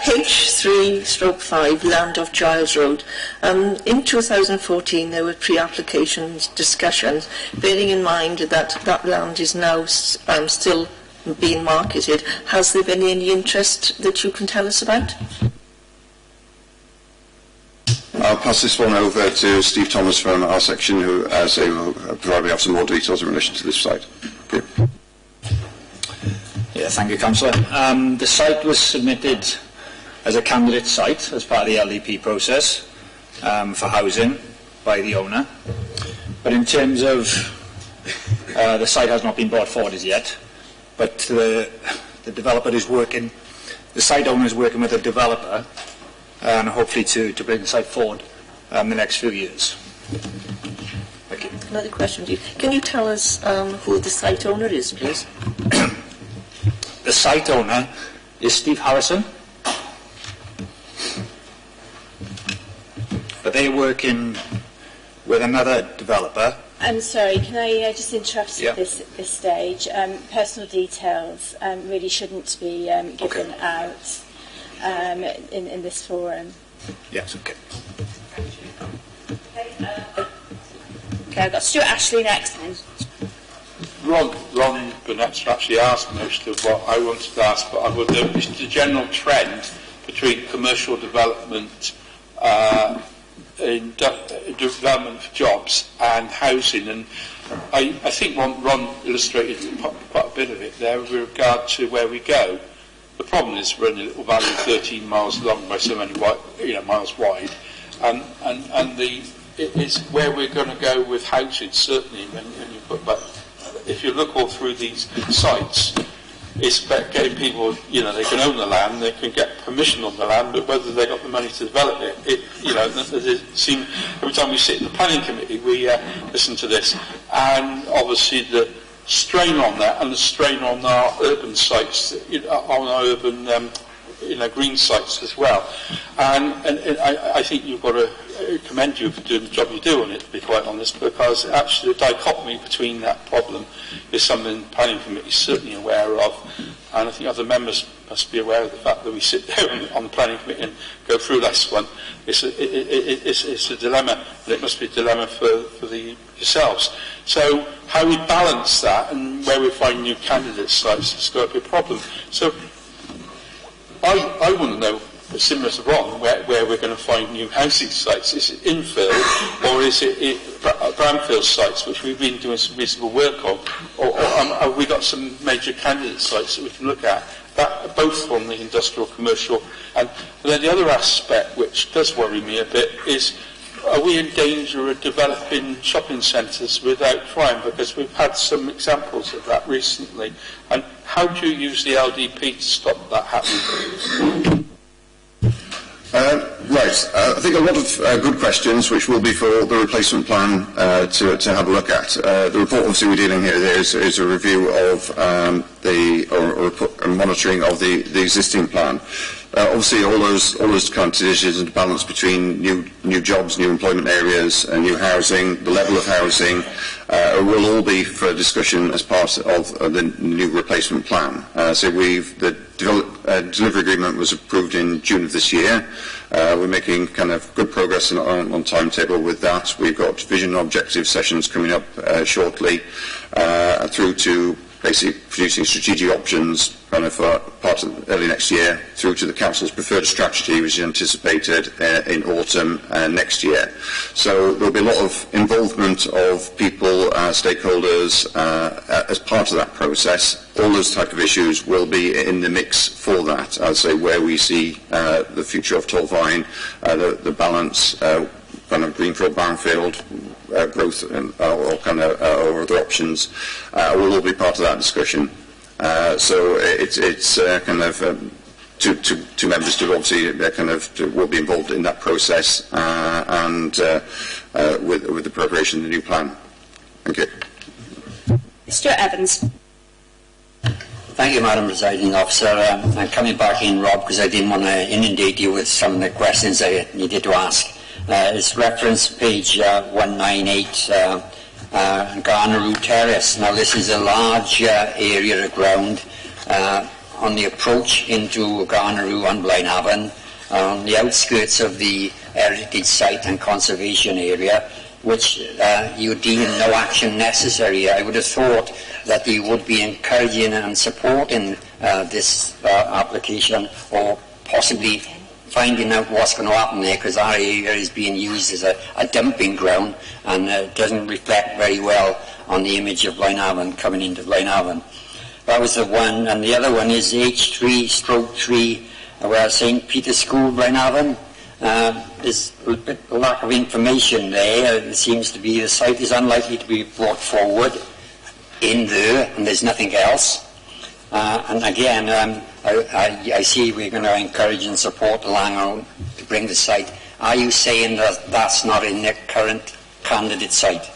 [SPEAKER 8] H3/5, Land of Giles Road. In 2014, there were pre-application discussions, bearing in mind that that land is now still being marketed. Has there been any interest that you can tell us about?
[SPEAKER 20] I'll pass this one over to Steve Thomas from our section, who will probably have some more details in relation to this site. Okay.
[SPEAKER 7] Yeah, thank you, Councillor. The site was submitted as a candidate site as part of the LDP process for housing by the owner. But in terms of the site has not been brought forward as yet, but the developer is working, the site owner is working with the developer and hopefully to bring the site forward in the next few years. Thank you.
[SPEAKER 8] Another question to you. Can you tell us who the site owner is, please?
[SPEAKER 7] The site owner is Steve Harrison, but they're working with another developer.
[SPEAKER 4] I'm sorry, can I just interrupt you at this stage? Personal details really shouldn't be given out in this forum.
[SPEAKER 7] Yes, okay.
[SPEAKER 1] Okay, I've got Stuart Ashley next.
[SPEAKER 5] Ron Burnett's actually asked most of what I wanted to ask, but I would notice the general trend between commercial development in development for jobs and housing, and I think Ron illustrated quite a bit of it there with regard to where we go. The problem is we're in a little valley 13 miles long by so many miles wide, and it's where we're going to go with housing. Certainly, when you put back, if you look all through these sites, it's about getting people. They can own the land, they can get permission on the land, but whether they got the money to develop it, every time we sit in the planning committee, we listen to this, and obviously the strain on that and the strain on our urban sites, on our urban green sites as well. And I think you've got to commend you for doing the job you do on it, to be quite honest, because actually the dichotomy between that problem is something the Planning Committee is certainly aware of, and I think other members must be aware of the fact that we sit there on the Planning Committee and go through this one. It's a dilemma, and it must be a dilemma for yourselves. So how we balance that and where we find new candidate sites is going to be a problem. So I want to know, similar to Ron, where we're going to find new housing sites. Is it infill or is it brownfield sites, which we've been doing some reasonable work on, or have we got some major candidate sites that we can look at? That, both from the industrial, commercial, and then the other aspect which does worry me a bit is, are we in danger of developing shopping centres without crime? Because we've had some examples of that recently. And how do you use the LDP to stop that happening?
[SPEAKER 20] Right. I think a lot of good questions, which will be for the replacement plan to have a look at. The report, obviously, we're dealing here is a review of or monitoring of the existing plan. Obviously, all those kind of decisions and balance between new jobs, new employment areas, new housing, the level of housing, will all be for discussion as part of the new replacement plan. So the delivery agreement was approved in June of this year. We're making kind of good progress on timetable with that. We've got vision and objective sessions coming up shortly, through to basically producing strategic options kind of part of early next year, through to the Council's preferred strategy, which is anticipated in autumn next year. So there'll be a lot of involvement of people, stakeholders, as part of that process. All those type of issues will be in the mix for that. I'd say where we see the future of Torfaen, the balance, kind of greenfield, brownfield, growth, or kind of or other options, will all be part of that discussion. So it's kind of two members to obviously will be involved in that process, and with the preparation of the new plan. Thank you.
[SPEAKER 1] Stuart Evans.
[SPEAKER 6] Thank you, Madam Presiding Officer. I'm coming back in, Rob, because I didn't want to inundate you with some of the questions I needed to ask. It's reference page 198, Garnaroo Terrace. Now, this is a large area of ground on the approach into Garnaroo on Blaenavon, on the outskirts of the heritage site and conservation area, which you deem no action necessary. I would have thought that you would be encouraging and supporting this application, or possibly finding out what's going to happen there, because our area is being used as a dumping ground, and doesn't reflect very well on the image of Blaenavon coming into Blaenavon. That was the one, and the other one is H3/3, where St. Peter's School, Blaenavon. There's a bit of lack of information there. It seems to be the site is unlikely to be brought forward in there, and there's nothing else. And again, I see we're going to encourage and support the Langhorne to bring the site. Are you saying that that's not in the current candidate site?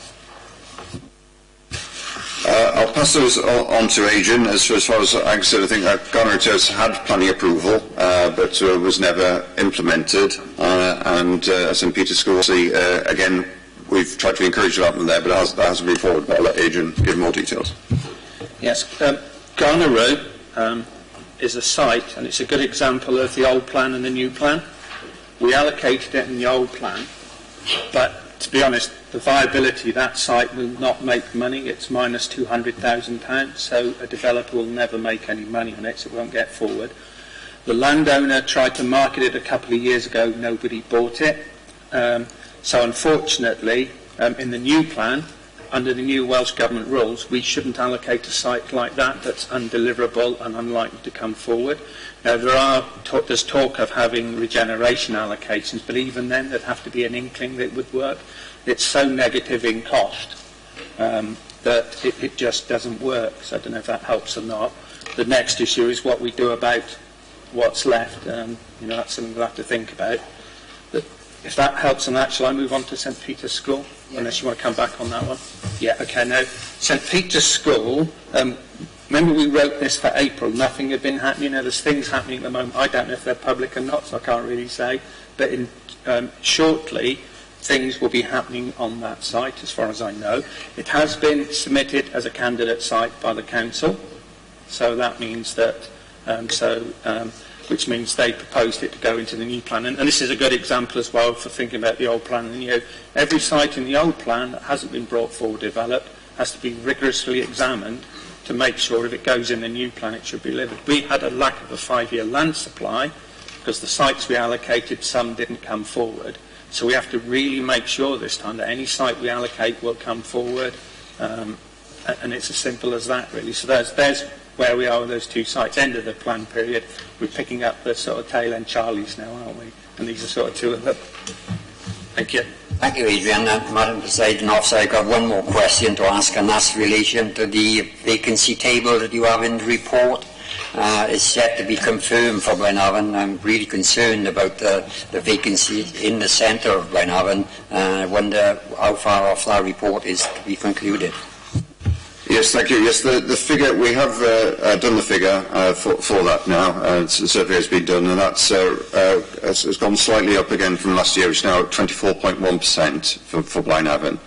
[SPEAKER 20] I'll pass those on to Adrian. As far as I said, I think Garnaroo Terrace had planning approval, but was never implemented. And St. Peter's School, again, we've tried to encourage development there, but that hasn't moved forward. But I'll let Adrian give more details.
[SPEAKER 15] Yes, Garnaroo is a site, and it's a good example of the old plan and the new plan. We allocated it in the old plan, but to be honest, the viability of that site will not make money. It's minus £200,000, so a developer will never make any money on it, so it won't get forward. The landowner tried to market it a couple of years ago, nobody bought it. So unfortunately, in the new plan, under the new Welsh Government rules, we shouldn't allocate a site like that that's undeliverable and unlikely to come forward. Now, there's talk of having regeneration allocations, but even then there'd have to be an inkling that it would work. It's so negative in cost that it just doesn't work, so I don't know if that helps or not. The next issue is what we do about what's left. That's something we'll have to think about. But if that helps on that, shall I move on to St. Peter's School? Unless you want to come back on that one. Yeah, okay, now, St. Peter's School, remember we wrote this for April, nothing had been happening. There's things happening at the moment. I don't know if they're public or not, so I can't really say. But shortly,
[SPEAKER 23] things will be happening on that site, as far as I know. It has been submitted as a candidate site by the council, so that means that, which means they proposed it to go into the new plan. And this is a good example as well for thinking about the old plan. And, every site in the old plan that hasn't been brought forward developed has to be rigorously examined to make sure if it goes in the new plan it should be delivered. We had a lack of a 5-year land supply because the sites we allocated, some didn't come forward. So we have to really make sure this time that any site we allocate will come forward, and it's as simple as that, really. So there's where we are with those 2 sites. End of the plan period. We're picking up the sort of tail end Charlies now, aren't we? And these are sort of 2 of them. Thank you.
[SPEAKER 6] Thank you, Adrian. Madam Presiding Officer, I've got one more question to ask, and that's in relation to the vacancy table that you have in the report. It's yet to be confirmed for Blaenavon. I'm really concerned about the vacancy in the centre of Blaenavon. I wonder how far off that report is to be concluded.
[SPEAKER 20] Yes, thank you. Yes, the figure, we have done the figure for that now. The survey has been done, and that's has gone slightly up again from last year. It's now at 24.1% for Blaenavon.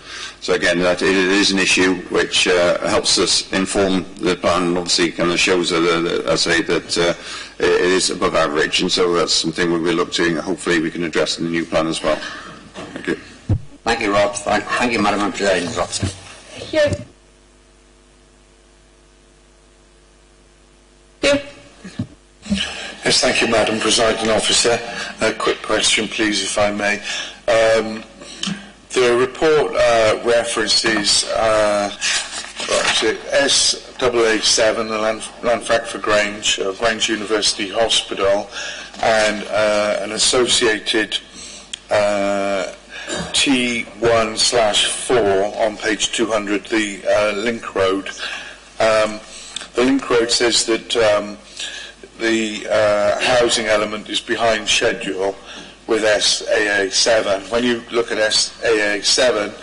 [SPEAKER 20] So again, that it is an issue which helps us inform the plan, and obviously kind of shows that it is above average, and so that's something we will look to. Hopefully, we can address in the new plan as well. Thank you.
[SPEAKER 6] Thank you, Rob. Thank you, Madam Presiding Officer.
[SPEAKER 1] Thank you.
[SPEAKER 22] Yes, thank you, Madam Presiding Officer. A quick question, please, if I may. The report references SAA7, the Llanfactor Grange, Grange University Hospital, and an associated T1/4 on page 200, the Link Road. The Link Road says that the housing element is behind schedule with SAA7. When you look at SAA7,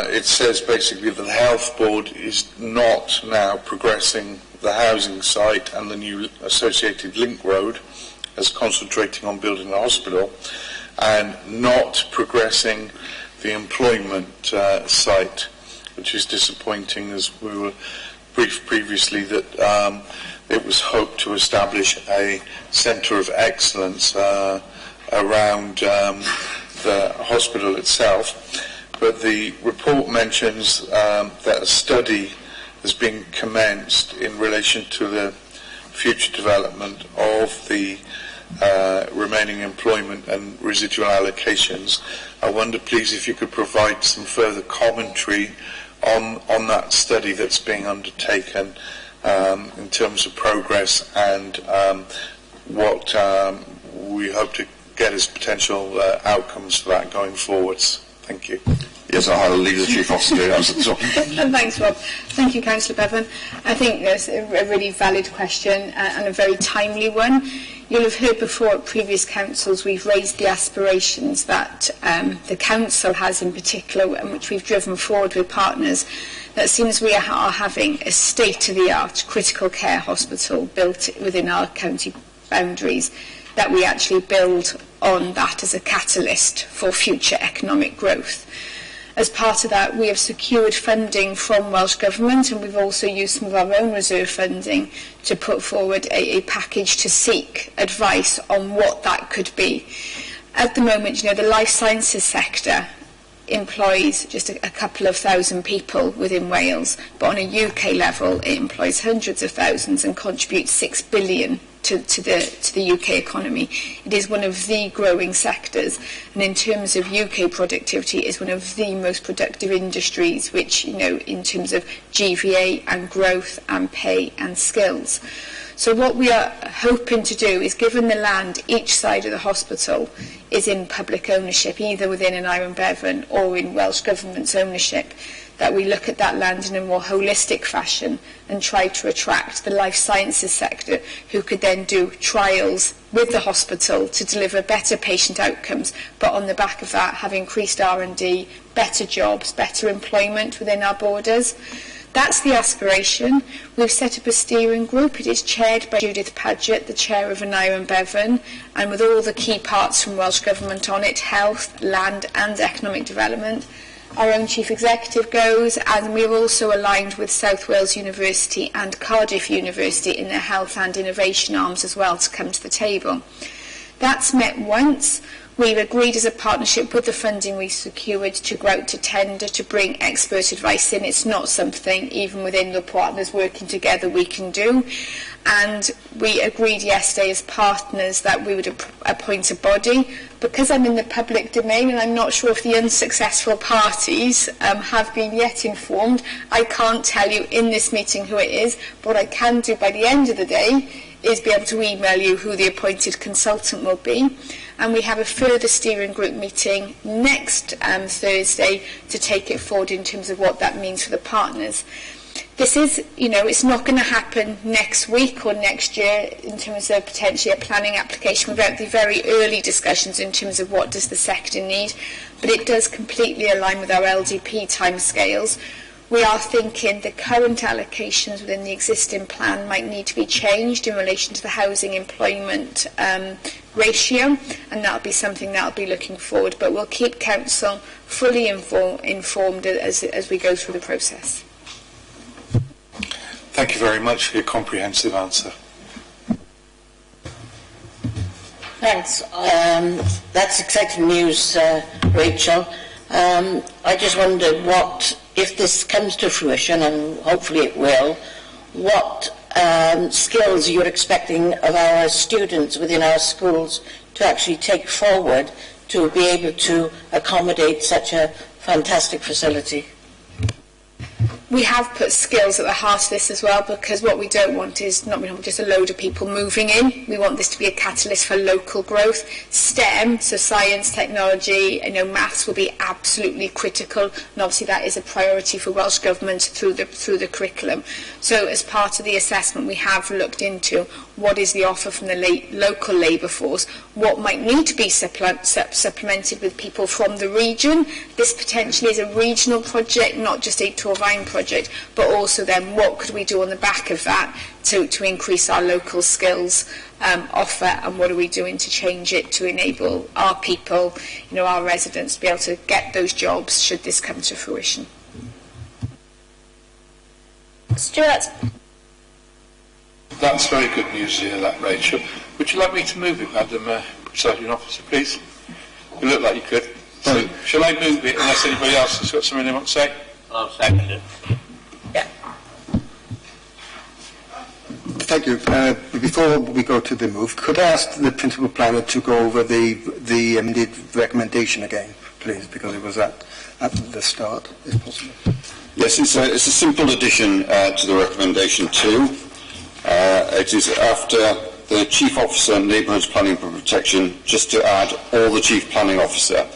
[SPEAKER 22] it says basically that the Health Board is not now progressing the housing site and the new associated Link Road as concentrating on building the hospital, and not progressing the employment site, which is disappointing, as we were briefed previously that it was hoped to establish a centre of excellence around the hospital itself. But the report mentions that a study has been commenced in relation to the future development of the remaining employment and residual allocations. I wonder, please, if you could provide some further commentary on that study that's being undertaken in terms of progress and what we hope to get as potential outcomes for that going forwards. Thank you.
[SPEAKER 20] Yes, I'll leave the Chief Officer to answer this one.
[SPEAKER 1] Thanks, Rob. Thank you, Councillor Bevan. I think that's a really valid question and a very timely one. You'll have heard before at previous councils we've raised the aspirations that the council has in particular, and which we've driven forward with partners, that as soon as we are having a state-of-the-art critical care hospital built within our county boundaries, that we actually build on that as a catalyst for future economic growth. As part of that, we have secured funding from Welsh Government, and we've also used some of our own reserve funding to put forward a package to seek advice on what that could be. At the moment, the life sciences sector employs just a couple of thousand people within Wales, but on a UK level, it employs hundreds of thousands and contributes 6 billion to the UK economy. It is one of the growing sectors, and in terms of UK productivity, is one of the most productive industries, which, in terms of GVA and growth and pay and skills. So what we are hoping to do is, given the land each side of the hospital is in public ownership, either within an Iron Bevan or in Welsh Government's ownership, that we look at that land in a more holistic fashion and try to attract the life sciences sector, who could then do trials with the hospital to deliver better patient outcomes, but on the back of that have increased R&D, better jobs, better employment within our borders. That's the aspiration. We've set up a steering group. It is chaired by Judith Paget, the chair of Aneurin Bevan, and with all the key parts from Welsh Government on it, health, land and economic development. Our own Chief Executive goes, and we're also aligned with South Wales University and Cardiff University in their health and innovation arms as well to come to the table. That's met once. We've agreed as a partnership with the funding we secured to go out to tender to bring expert advice in. It's not something, even within the partners working together, we can do. And we agreed yesterday as partners that we would appoint a body. Because I'm in the public domain and I'm not sure if the unsuccessful parties have been yet informed, I can't tell you in this meeting who it is, but what I can do by the end of the day is be able to email you who the appointed consultant will be. And we have a further steering group meeting next Thursday to take it forward in terms of what that means for the partners. This is, it's not going to happen next week or next year in terms of potentially a planning application without the very early discussions in terms of what does the sector need, but it does completely align with our LDP timescales. We are thinking the current allocations within the existing plan might need to be changed in relation to the housing employment ratio, and that'll be something that'll be looking forward, but we'll keep Council fully informed as we go through the process.
[SPEAKER 22] Thank you very much for your comprehensive answer.
[SPEAKER 17] Thanks. That's exciting news, Rachel. I just wondered what, if this comes to fruition, and hopefully it will, what skills you're expecting of our students within our schools to actually take forward to be able to accommodate such a fantastic facility.
[SPEAKER 1] We have put skills at the heart of this as well, because what we don't want is not just a load of people moving in. We want this to be a catalyst for local growth. STEM, so science, technology, maths will be absolutely critical, and obviously that is a priority for Welsh Government through the curriculum. So as part of the assessment, we have looked into what is the offer from the local labour force, what might need to be supplemented with people from the region. This potentially is a regional project, not just a Torfaen project, but also then what could we do on the back of that to increase our local skills offer, and what are we doing to change it to enable our people, our residents to be able to get those jobs should this come to fruition. Stuart.
[SPEAKER 22] That's very good news to hear that, Rachel. Would you like me to move it, Madam Presiding Officer, please? You look like you could. So, shall I move it unless anybody else has got something they want to say?
[SPEAKER 16] I'll second it.
[SPEAKER 1] Yeah.
[SPEAKER 19] Thank you. Before we go to the move, could I ask the Principal Planner to go over the amended recommendation again, please, because it was at the start, if possible.
[SPEAKER 20] Yes, it's a simple addition to the recommendation 2. It is after the Chief Officer, Neighbourhoods Planning and Protection, just to add all the Chief Planning Officer,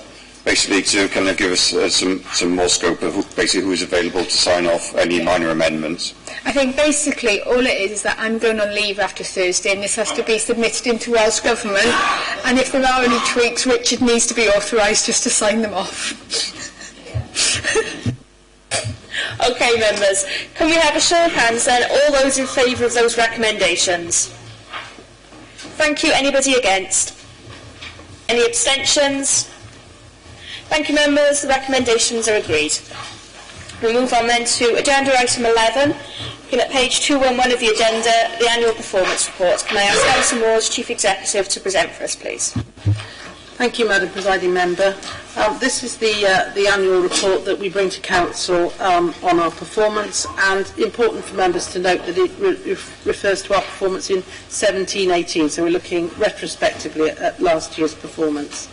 [SPEAKER 20] basically to kind of give us some more scope of who is available to sign off any minor amendments.
[SPEAKER 1] I think basically all it is that I'm going on leave after Thursday, and this has to be submitted into Welsh Government, and if there are any tweaks, Richard needs to be authorised just to sign them off.
[SPEAKER 9] Okay, members, can we have a show of hands then, all those in favour of those recommendations? Thank you. Anybody against? Any abstentions? Thank you, members. The recommendations are agreed. We'll move on then to agenda item 11. Looking at page 211 of the agenda, the annual performance report. Can I ask Alison Ward, Chief Executive, to present for us, please?
[SPEAKER 18] Thank you, Madam Presiding Member. This is the annual report that we bring to Council on our performance, and important for members to note that it refers to our performance in 17-18, so we're looking retrospectively at last year's performance.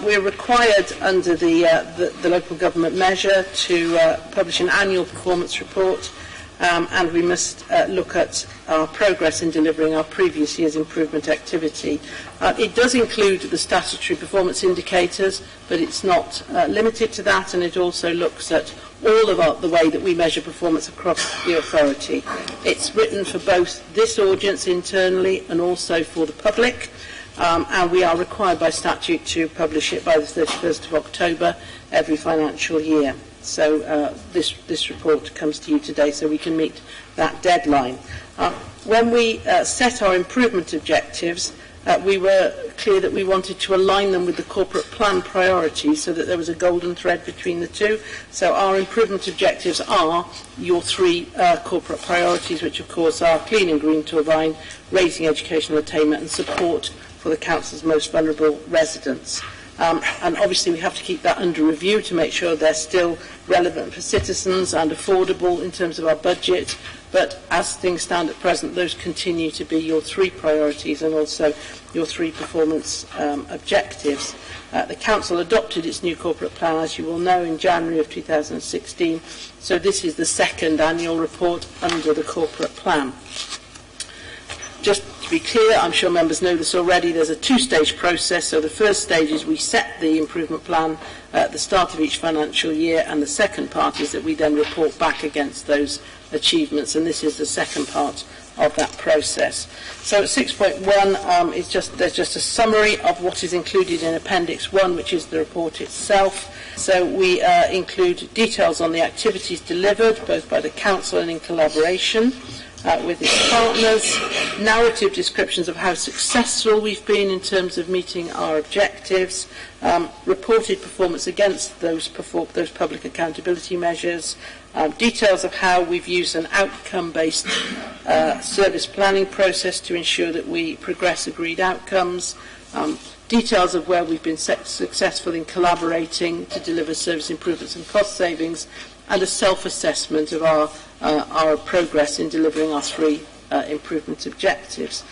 [SPEAKER 18] We're required under the local government measure to publish an annual performance report, and we must look at our progress in delivering our previous year's improvement activity. It does include the statutory performance indicators, but it's not limited to that, and it also looks at all of the way that we measure performance across the authority. It's written for both this audience internally and also for the public, and we are required by statute to publish it by the 31st of October. every financial year. So this report comes to you today so we can meet that deadline. When we set our improvement objectives, we were clear that we wanted to align them with the corporate plan priorities so that there was a golden thread between the two. So our improvement objectives are your three corporate priorities, which of course are clean and green turbine, raising educational attainment and support for the council's most vulnerable residents. And obviously we have to keep that under review to make sure they're still relevant for citizens and affordable in terms of our budget. But as things stand at present, those continue to be your three priorities and also your three performance objectives. The Council adopted its new corporate plan, as you will know, in January of 2016. So this is the second annual report under the corporate plan. Just to be clear, I'm sure members know this already, there's a two-stage process. So the first stage is we set the improvement plan at the start of each financial year, and the second part is that we then report back against those achievements, and this is the second part of that process. So at 6.1 there's just a summary of what is included in Appendix 1, which is the report itself. So we include details on the activities delivered, both by the Council and in collaboration with its partners, narrative descriptions of how successful we've been in terms of meeting our objectives, reported performance against those public accountability measures, details of how we've used an outcome-based service planning process to ensure that we progress agreed outcomes, details of where we've been successful in collaborating to deliver service improvements and cost savings, and a self-assessment of our progress in delivering our three improvement objectives.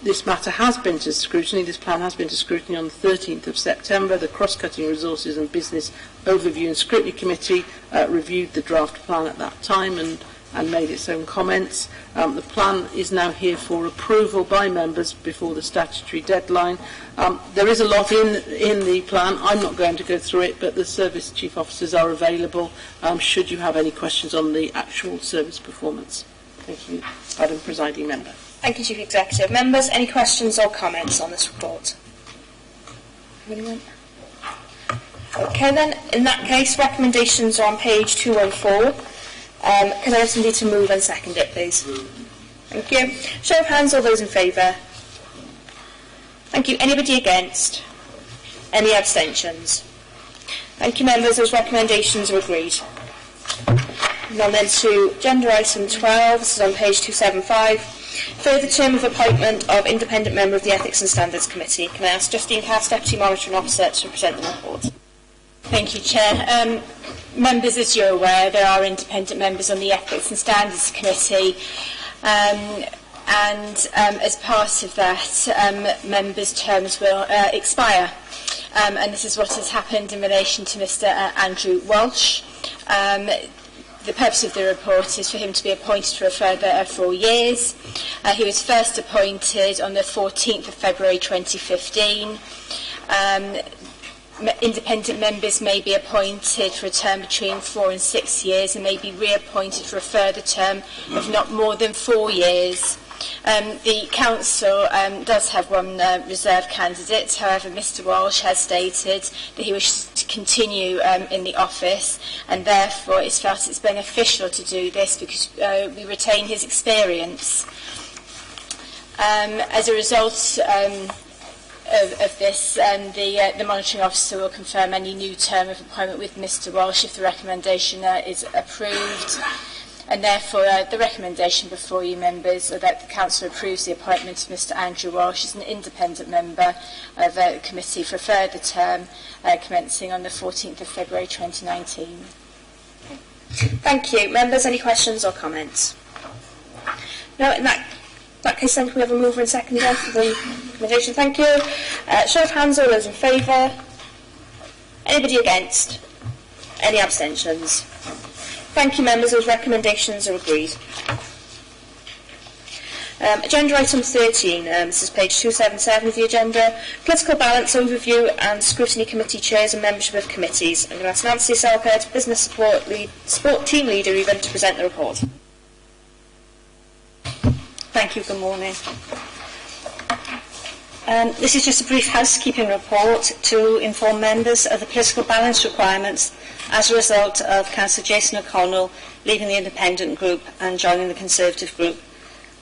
[SPEAKER 18] This matter has been to scrutiny, this plan has been to scrutiny on the 13th of September. The Cross-Cutting Resources and Business Overview and Scrutiny Committee reviewed the draft plan at that time and made its own comments. The plan is now here for approval by members before the statutory deadline. There is a lot in the plan. I'm not going to go through it, but the service chief officers are available should you have any questions on the actual service performance. Thank you, Madam Presiding Member.
[SPEAKER 9] Thank you, Chief Executive. Members, any questions or comments on this report? Anyone? Okay then, in that case, recommendations are on page 214. Can I have somebody to move and second it, please? Thank you. Show of hands, all those in favour. Thank you. Anybody against? Any abstentions? Thank you, members. Those recommendations are agreed. Now then to agenda item 12. This is on page 275. Further term of appointment of independent member of the Ethics and Standards Committee. Can I ask Justine Cass, Deputy Monitoring Officer, to present the report?
[SPEAKER 4] Thank you, Chair. Members, as you're aware, there are independent members on the Ethics and Standards Committee, and as part of that, members' terms will expire. And this is what has happened in relation to Mr. Andrew Walsh. The purpose of the report is for him to be appointed for a further 4 years. He was first appointed on the 14th of February 2015. Independent members may be appointed for a term between 4 and 6 years and may be reappointed for a further term of not more than 4 years. The Council does have one reserve candidate. However, Mr Walsh has stated that he wishes to continue in the office, and therefore it's felt it's beneficial to do this because we retain his experience. As a result of this, the monitoring officer will confirm any new term of appointment with Mr Walsh if the recommendation is approved. And therefore, the recommendation before you, members, are that the Council approves the appointment of Mr Andrew Walsh as an independent member of the committee for a further term commencing on the 14th of February 2019.
[SPEAKER 9] Thank you. Members, any questions or comments? No, in that case, then, can we have a mover and seconder for the recommendation? Thank you. Show of hands, all those in favour. Anybody against? Any abstentions? Thank you, members. Those recommendations are agreed. Agenda item 13. This is page 277 of the agenda. Political balance, overview and scrutiny committee chairs and membership of committees. I'm going to ask Nancy Selkirk, business support team leader, even to present the report.
[SPEAKER 4] Thank you. Good morning. This is just a brief housekeeping report to inform members of the political balance requirements as a result of Councillor Jason O'Connell leaving the Independent Group and joining the Conservative Group,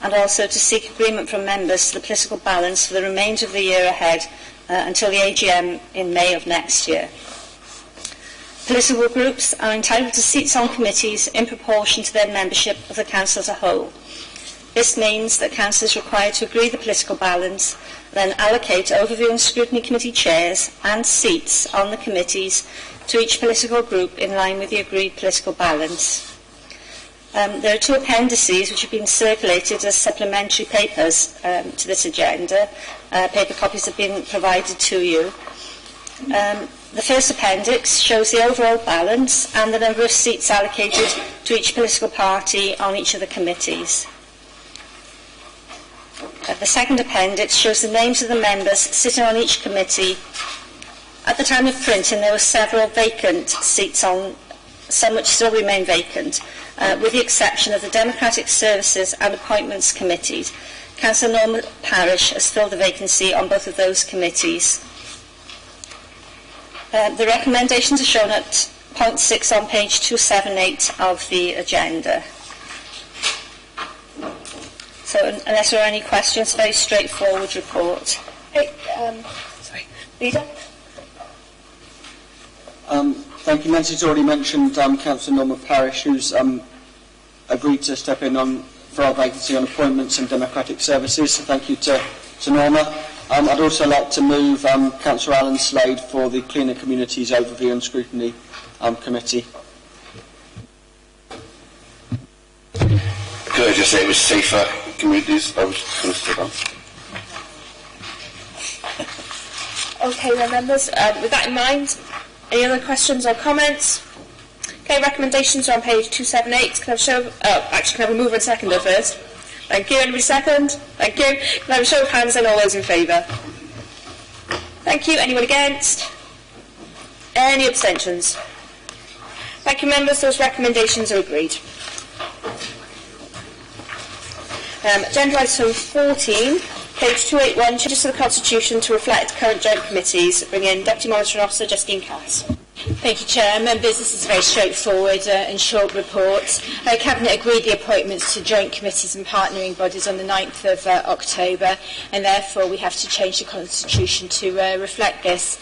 [SPEAKER 4] and also to seek agreement from members to the political balance for the remainder of the year ahead until the AGM in May of next year. Political groups are entitled to seats on committees in proportion to their membership of the Council as a whole. This means that Council is required to agree the political balance, then allocate Overview and Scrutiny Committee chairs and seats on the committees to each political group in line with the agreed political balance. There are two appendices which have been circulated as supplementary papers to this agenda. Paper copies have been provided to you. The first appendix shows the overall balance and the number of seats allocated to each political party on each of the committees. The second appendix shows the names of the members sitting on each committee. At the time of printing, there were several vacant seats on, some which still remain vacant, with the exception of the Democratic Services and Appointments Committees. Councillor Norma Parish has filled the vacancy on both of those committees. The recommendations are shown at point 6 on page 278 of the agenda. So unless there are any questions, very straightforward report.
[SPEAKER 1] Hey, sorry, Leader?
[SPEAKER 3] Thank you. Nancy's already mentioned Councillor Norma Parish, who's agreed to step in for our vacancy on appointments and democratic services. So thank you to Norma. I'd also like to move Councillor Alan Slade for the Cleaner Communities Overview and Scrutiny Committee.
[SPEAKER 10] Could I just say it was safer communities? I was going to step on.
[SPEAKER 9] Okay then, members, with that in mind, any other questions or comments? Okay, recommendations are on page 278. Can I have a show of, can I have a mover and seconder first? Thank you. Anybody second? Thank you. Can I have a show of hands and all those in favour? Thank you. Anyone against? Any abstentions? Thank you, members. Those recommendations are agreed. Agenda item 14, page 281, changes to the Constitution to reflect current joint committees. Bring in Deputy Monitoring Officer Justine Cass.
[SPEAKER 4] Thank you, Chair. Members, this is a very straightforward and short report. Cabinet agreed the appointments to joint committees and partnering bodies on the 9th of October, and therefore we have to change the Constitution to reflect this.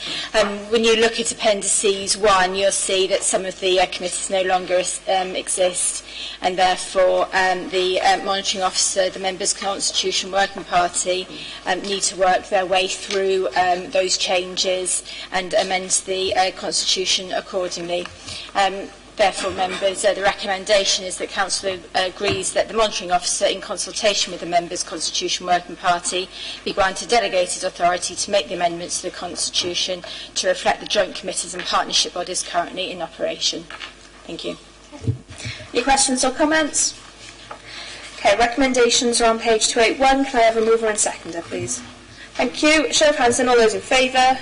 [SPEAKER 4] When you look at Appendices 1, you'll see that some of the committees no longer exist, and therefore the Monitoring Officer, the Members' Constitution Working Party, need to work their way through those changes and amend the Constitution accordingly. Therefore, members, the recommendation is that Council agrees that the Monitoring Officer, in consultation with the Members' Constitution Working Party, be granted delegated authority to make the amendments to the Constitution to reflect the joint committees and partnership bodies currently in operation. Thank you.
[SPEAKER 9] Any questions or comments? Okay, recommendations are on page 281. Can I have a mover and seconder, please? Thank you. Show of hands and all those in favour.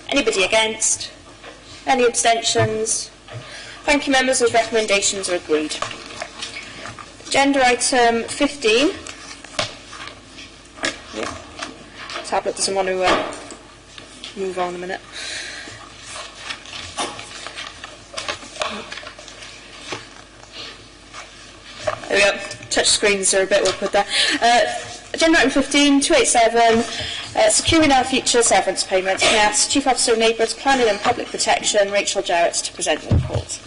[SPEAKER 9] Anybody against? Any abstentions? Thank you, members. Those recommendations are agreed. Agenda item 15. Tablet doesn't want to move on a minute. There we go. Touch screens are a bit awkward there. Agenda item 15, 287, securing our future severance payments. Can I ask Chief Officer of Neighbourhood Planning and Public Protection, Rachel Jarrett, to present the report.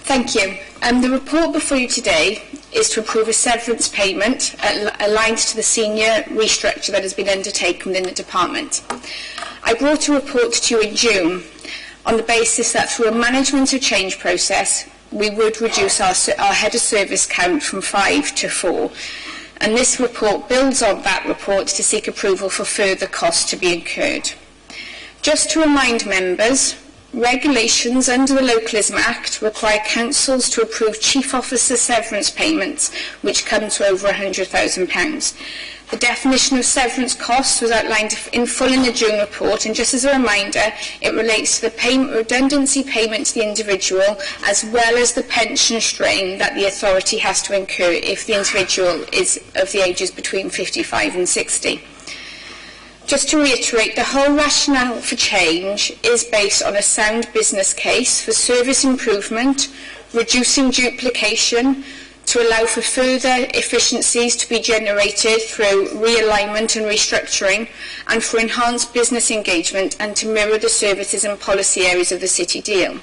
[SPEAKER 12] Thank you. The report before you today is to approve a severance payment aligned to the senior restructure that has been undertaken within the department. I brought a report to you in June on the basis that through a management of change process, we would reduce our head of service count from 5 to 4. And this report builds on that report to seek approval for further costs to be incurred. Just to remind members, regulations under the Localism Act require councils to approve chief officer severance payments which come to over £100,000. The definition of severance costs was outlined in full in the June report, and just as a reminder, it relates to the redundancy payment to the individual as well as the pension strain that the authority has to incur if the individual is of the ages between 55 and 60. Just to reiterate, the whole rationale for change is based on a sound business case for service improvement, reducing duplication, to allow for further efficiencies to be generated through realignment and restructuring, and for enhanced business engagement and to mirror the services and policy areas of the City deal.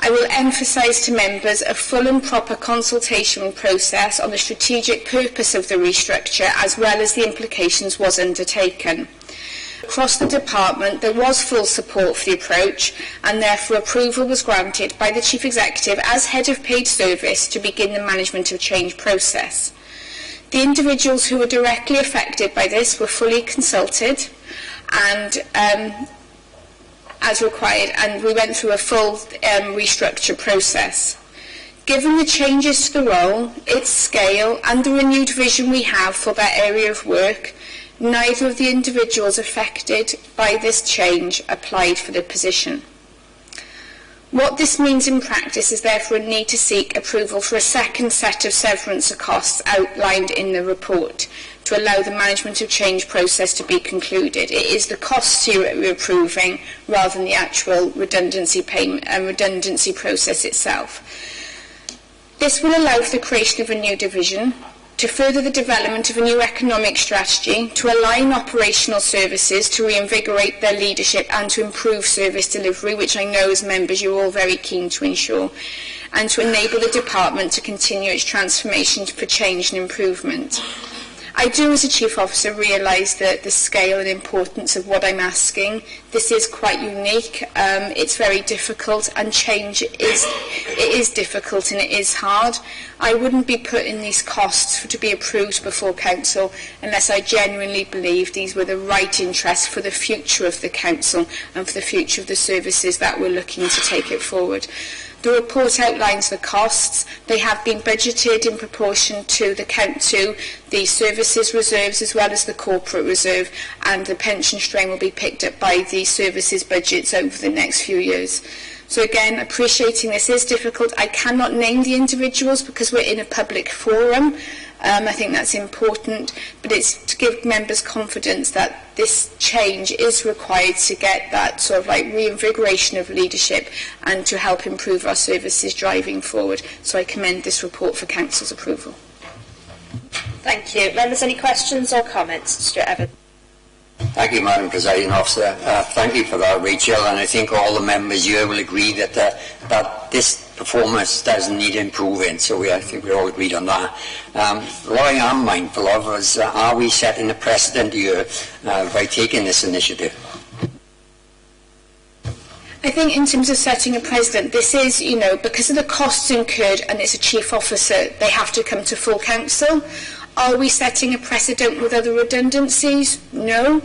[SPEAKER 12] I will emphasise to members a full and proper consultation process on the strategic purpose of the restructure as well as the implications was undertaken. Across the department, there was full support for the approach, and therefore approval was granted by the Chief Executive as Head of Paid Service to begin the management of change process. The individuals who were directly affected by this were fully consulted and as required, and we went through a full restructure process. Given the changes to the role, its scale and the renewed vision we have for that area of work, neither of the individuals affected by this change applied for the position. What this means in practice is therefore a need to seek approval for a second set of severance costs outlined in the report to allow the management of change process to be concluded. It is the costs here that we're approving rather than the actual redundancy payment and redundancy process itself. This will allow for the creation of a new division, to further the development of a new economic strategy, to align operational services to reinvigorate their leadership and to improve service delivery, which I know as members you're all very keen to ensure, and to enable the department to continue its transformation for change and improvement. I do, as a Chief Officer, realise the scale and importance of what I'm asking. This is quite unique, it's very difficult, and change is difficult and it is hard. I wouldn't be putting these costs to be approved before Council unless I genuinely believed these were the right interests for the future of the Council and for the future of the services that we're looking to take it forward. The report outlines the costs. They have been budgeted in proportion to the services reserves as well as the corporate reserve, and the pension strain will be picked up by the services budgets over the next few years. So again, appreciating this is difficult. I cannot name the individuals because we're in a public forum. I think that's important, but it's to give members confidence that this change is required to get that sort of like reinvigoration of leadership and to help improve our services driving forward. So I commend this report for Council's approval.
[SPEAKER 9] Thank you. Members, any questions or comments? Stuart Evans.
[SPEAKER 6] Thank you, Madam Presiding Officer. Thank you for that, Rachel, and I think all the members here will agree that that this performance does need improving, so I think we're all agreed on that. What I am mindful of is, are we setting a precedent here by taking this initiative?
[SPEAKER 12] I think in terms of setting a precedent, this is, because of the costs incurred and it's a Chief Officer, they have to come to full Council. Are we setting a precedent with other redundancies? No.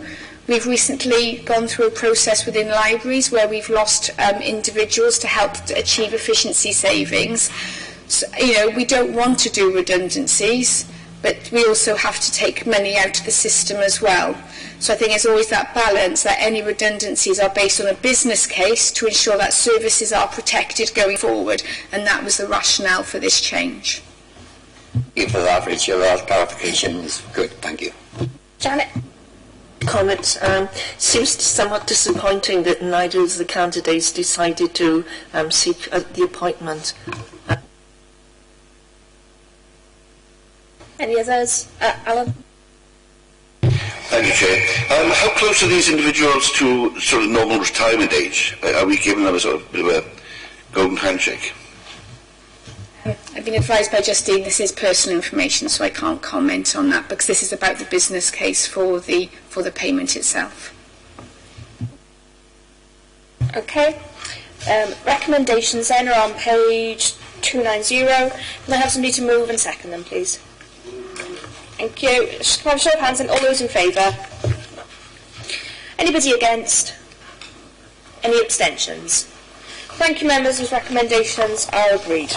[SPEAKER 12] We've recently gone through a process within libraries where we've lost individuals to help to achieve efficiency savings. So, we don't want to do redundancies, but we also have to take money out of the system as well. So I think there's always that balance that any redundancies are based on a business case to ensure that services are protected going forward, and that was the rationale for this change.
[SPEAKER 6] Thank you for that, Rachel. That clarification is good. Thank you.
[SPEAKER 9] Janet?
[SPEAKER 8] Comments. Seems somewhat disappointing that neither of the candidates decided to seek the appointment.
[SPEAKER 9] Any others? Alan?
[SPEAKER 10] Thank you, Chair. How close are these individuals to sort of normal retirement age? Are we giving them a sort of bit of a golden handshake?
[SPEAKER 12] I've been advised by Justine this is personal information, so I can't comment on that because this is about the business case for the payment itself.
[SPEAKER 9] Okay. Recommendations then are on page 290. Can I have somebody to move and second them, please? Thank you. Just have a show of hands and all those in favour. Anybody against? Any abstentions? Thank you, members. Those recommendations are agreed.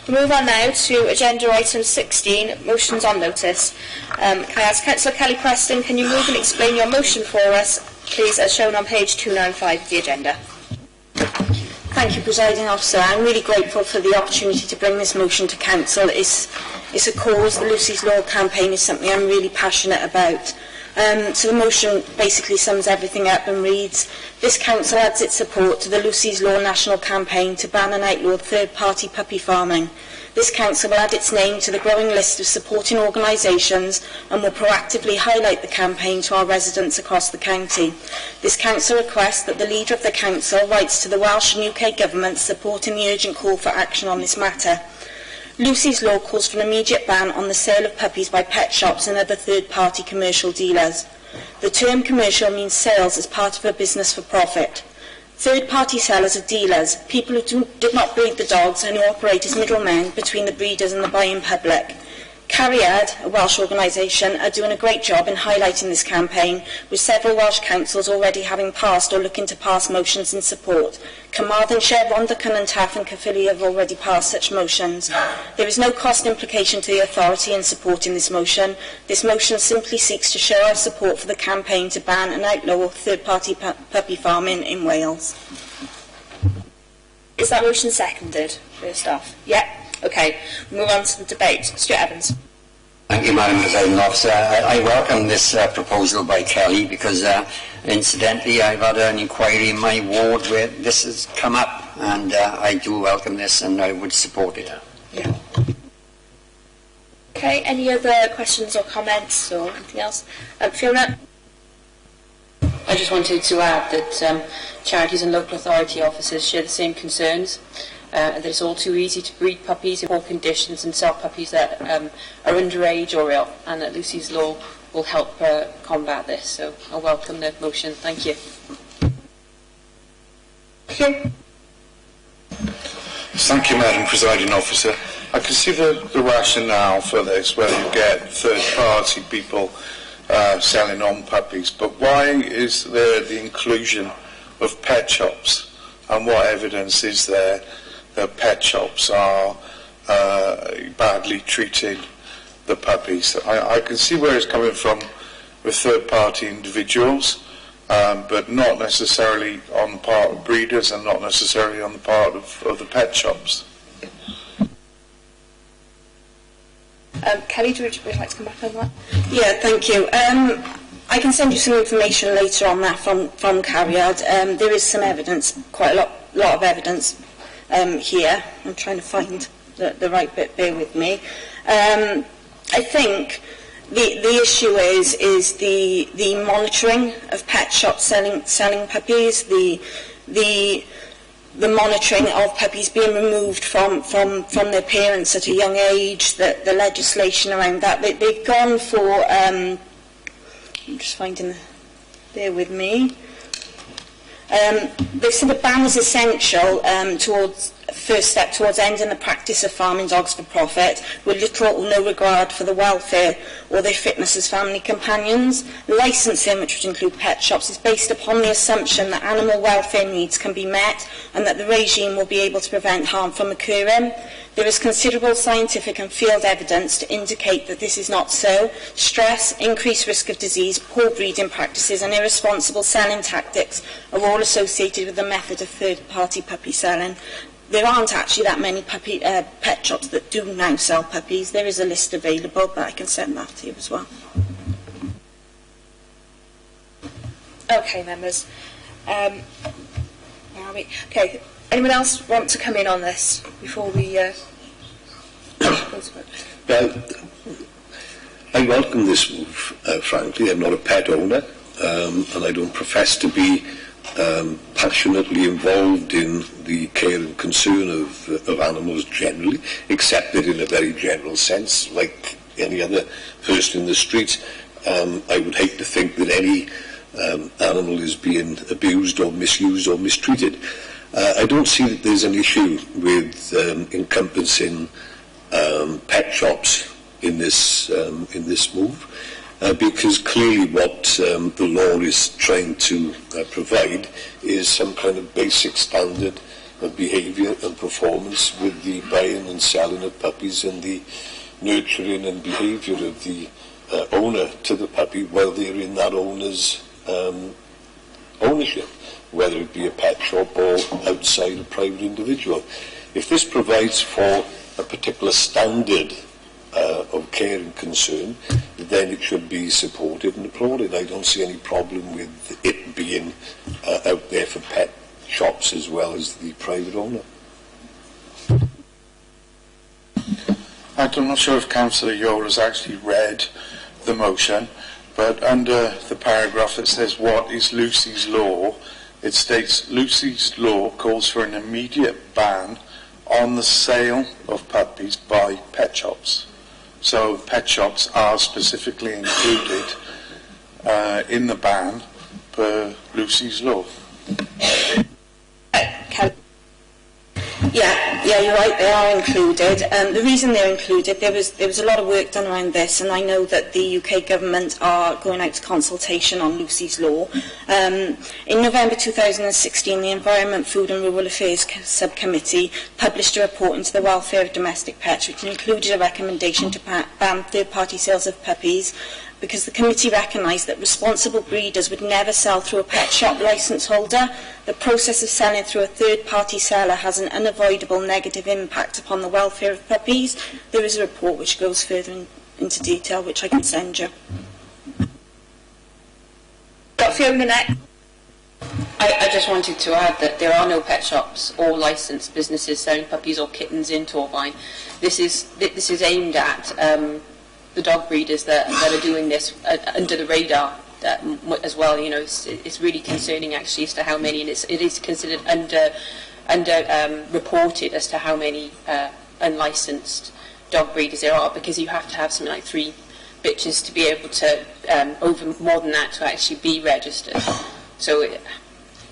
[SPEAKER 9] We move on now to agenda item 16, motions on notice. Can I ask Councillor Kelly Preston, can you move and explain your motion for us, please, as shown on page 295 of the agenda?
[SPEAKER 4] Thank you, Presiding Officer. I'm really grateful for the opportunity to bring this motion to Council. It's a cause. The Lucy's Law campaign is something I'm really passionate about. So the motion basically sums everything up and reads, this Council adds its support to the Lucy's Law national campaign to ban and outlaw third-party puppy farming. This Council will add its name to the growing list of supporting organisations and will proactively highlight the campaign to our residents across the county. This Council requests that the Leader of the Council writes to the Welsh and UK Government supporting the urgent call for action on this matter. Lucy's Law calls for an immediate ban on the sale of puppies by pet shops and other third-party commercial dealers. The term commercial means sales as part of a business for profit. Third-party sellers are dealers, people who did not breed the dogs and who operate as middlemen between the breeders and the buying public. Cariad, a Welsh organisation, are doing a great job in highlighting this campaign, with several Welsh councils already having passed or looking to pass motions in support. Carmarthenshire, Rhondda and Taff and Caerphilly have already passed such motions. There is no cost implication to the authority in supporting this motion. This motion simply seeks to show our support for the campaign to ban and outlaw third-party puppy farming in Wales.
[SPEAKER 9] Is that motion seconded, first off? Yeah? Okay, we'll move on to the debate. Stuart Evans.
[SPEAKER 6] Thank you, Madam Presiding Officer. I welcome this proposal by Kelly because, incidentally, I've had an inquiry in my ward where this has come up, and I do welcome this and I would support it.
[SPEAKER 9] Yeah. Okay, any other questions or comments or anything else? Fiona?
[SPEAKER 11] I just wanted to add that charities and local authority officers share the same concerns. That it's all too easy to breed puppies in poor conditions and sell puppies that are underage or ill, and that Lucy's Law will help combat this. So I welcome the motion. Thank you.
[SPEAKER 22] Thank you, Madam Presiding Officer. I can see the rationale for this, where you get third-party people selling on puppies, but why is there the inclusion of pet shops, and what evidence is there that pet shops are badly treating the puppies? I can see where it's coming from with third-party individuals, but not necessarily on the part of breeders and not necessarily on the part of the pet shops.
[SPEAKER 9] Kelly, would you like to come back on that?
[SPEAKER 4] Yeah, thank you. I can send you some information later on that from Cariad. There is some evidence, quite a lot of evidence here. I'm trying to find the right bit, bear with me. I think the issue is the monitoring of pet shops selling puppies, the monitoring of puppies being removed from their parents at a young age, the legislation around that. They've gone for, I'm just finding, bear with me. They've said a ban is essential towards first step towards ending the practice of farming dogs for profit, with little or no regard for the welfare or their fitness as family companions. Licensing, which would include pet shops, is based upon the assumption that animal welfare needs can be met and that the regime will be able to prevent harm from occurring. There is considerable scientific and field evidence to indicate that this is not so. Stress, increased risk of disease, poor breeding practices and irresponsible selling tactics are all associated with the method of third-party puppy selling. There aren't actually that many pet shops that do now sell puppies. There is a list available, but I can send that to you as well.
[SPEAKER 9] Okay, members. Where are we? Okay, anyone else want to come in on this before we...
[SPEAKER 13] Well, I welcome this move, frankly. I'm not a pet owner, and I don't profess to be passionately involved in the care and concern of animals generally, except that in a very general sense, like any other person in the street, I would hate to think that any animal is being abused or misused or mistreated. I don't see that there's an issue with encompassing pet shops in this move. Because clearly what the law is trying to provide is some kind of basic standard of behaviour and performance with the buying and selling of puppies and the nurturing and behaviour of the owner to the puppy while they're in that owner's ownership, whether it be a pet shop or outside a private individual. If this provides for a particular standard of care and concern, then it should be supported and applauded. I don't see any problem with it being out there for pet shops as well as the private owner.
[SPEAKER 22] I'm not sure if Councillor Yore has actually read the motion, but under the paragraph that says what is Lucy's law, it states Lucy's law calls for an immediate ban on the sale of puppies by pet shops. So pet shops are specifically included in the ban per Lucy's law.
[SPEAKER 4] Yeah, you're right, they are included. The reason they're included, there was a lot of work done around this, and I know that the UK government are going out to consultation on Lucy's Law. In November 2016, the Environment, Food and Rural Affairs Subcommittee published a report into the welfare of domestic pets, which included a recommendation to ban third-party sales of puppies, because the committee recognised that responsible breeders would never sell through a pet shop licence holder. The process of selling through a third-party seller has an unavoidable negative impact upon the welfare of puppies. There is a report which goes further into detail, which I can send you.
[SPEAKER 9] Got Fiona next.
[SPEAKER 11] I just wanted to add that there are no pet shops or licensed businesses selling puppies or kittens in Torvine. This is aimed at the dog breeders that are doing this under the radar as well. You know, it's really concerning actually as to how many, and it is considered under reported as to how many unlicensed dog breeders there are, because you have to have something like 3 bitches to be able to over more than that to actually be registered. So,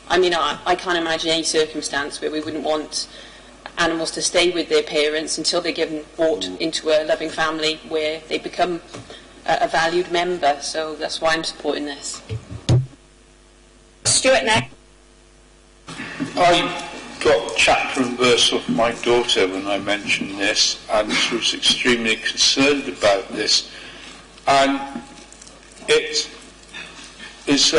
[SPEAKER 11] I mean, I can't imagine any circumstance where we wouldn't want animals to stay with their parents until they're brought into a loving family where they become a valued member. So that's why I'm supporting this.
[SPEAKER 9] Stuart next.
[SPEAKER 5] I got chapter and verse of my daughter when I mentioned this, and she was extremely concerned about this. And it is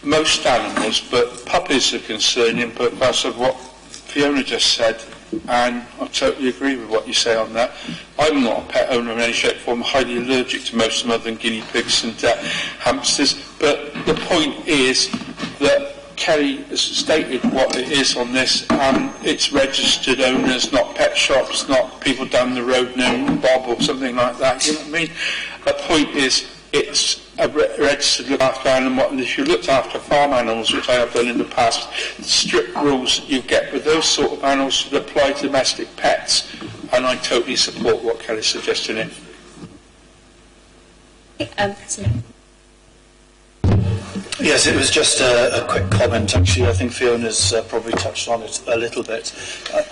[SPEAKER 5] most animals, but puppies are concerning because of what Fiona just said, and I totally agree with what you say on that. I'm not a pet owner in any shape or form. I'm highly allergic to most of them other than guinea pigs and hamsters. But the point is that Kelly has stated what it is on this. It's registered owners, not pet shops, not people down the road named Bob or something like that. You know what I mean? The point is, it's a registered look after animal, and if you looked after farm animals, which I have done in the past, the strict rules you get with those sort of animals should apply to domestic pets, and I totally support what Kelly's suggesting it.
[SPEAKER 2] Yes, it was just a quick comment, actually. I think Fiona's probably touched on it a little bit.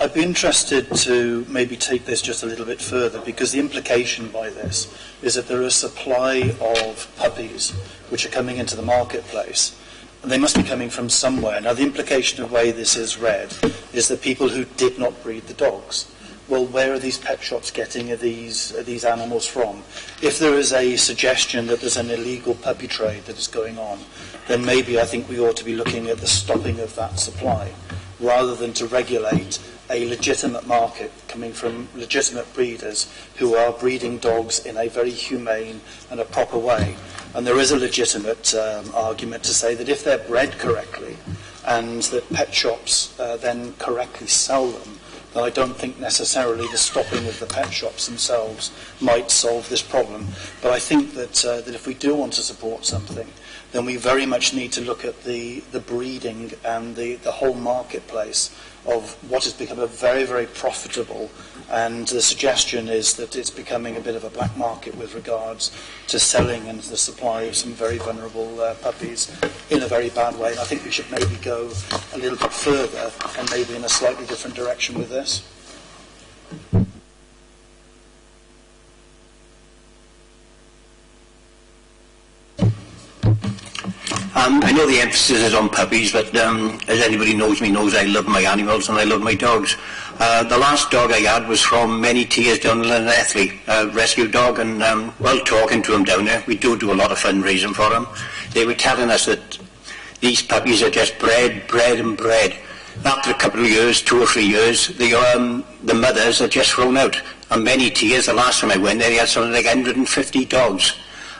[SPEAKER 2] I'd be interested to maybe take this just a little bit further, because the implication by this is that there is a supply of puppies which are coming into the marketplace, and they must be coming from somewhere. Now, the implication of the way this is read is that people who did not breed the dogs, well, where are these pet shops getting these animals from? If there is a suggestion that there's an illegal puppy trade that is going on, then maybe I think we ought to be looking at the stopping of that supply, rather than to regulate a legitimate market coming from legitimate breeders who are breeding dogs in a very humane and a proper way. And there is a legitimate argument to say that if they're bred correctly and that pet shops then correctly sell them, then I don't think necessarily the stopping of the pet shops themselves might solve this problem. But I think that if we do want to support something, then we very much need to look at the breeding and the whole marketplace of what has become a very, very profitable, and the suggestion is that it's becoming a bit of a black market with regards to selling and the supply of some very vulnerable puppies in a very bad way. And I think we should maybe go a little bit further and maybe in a slightly different direction with this.
[SPEAKER 16] I know the emphasis is on puppies, but as anybody knows me knows I love my animals and I love my dogs. The last dog I had was from Many Tears down in Ethley, a rescue dog, and while talking to him down there, we do a lot of fundraising for him. They were telling us that these puppies are just bred. After a couple of years, 2 or 3 years, the mothers are just thrown out. And Many Tears, the last time I went there, they had something like 150 dogs.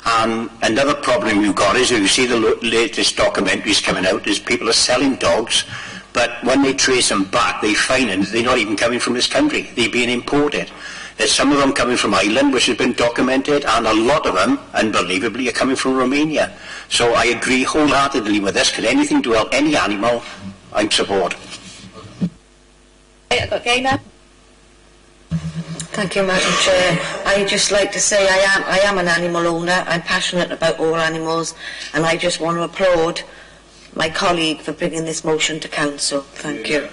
[SPEAKER 16] And another problem you've got is, if you see the latest documentaries coming out, is people are selling dogs, but when they trace them back, they find that they're not even coming from this country. They're being imported. There's some of them coming from Ireland, which has been documented, and a lot of them, unbelievably, are coming from Romania. So I agree wholeheartedly with this, because anything to help any animal, I support.
[SPEAKER 9] I've got Gaynor.
[SPEAKER 17] Thank you, Madam Chair. I'd just like to say I am an animal owner. I'm passionate about all animals, and I just want to applaud my colleague for bringing this motion to Council. Thank you.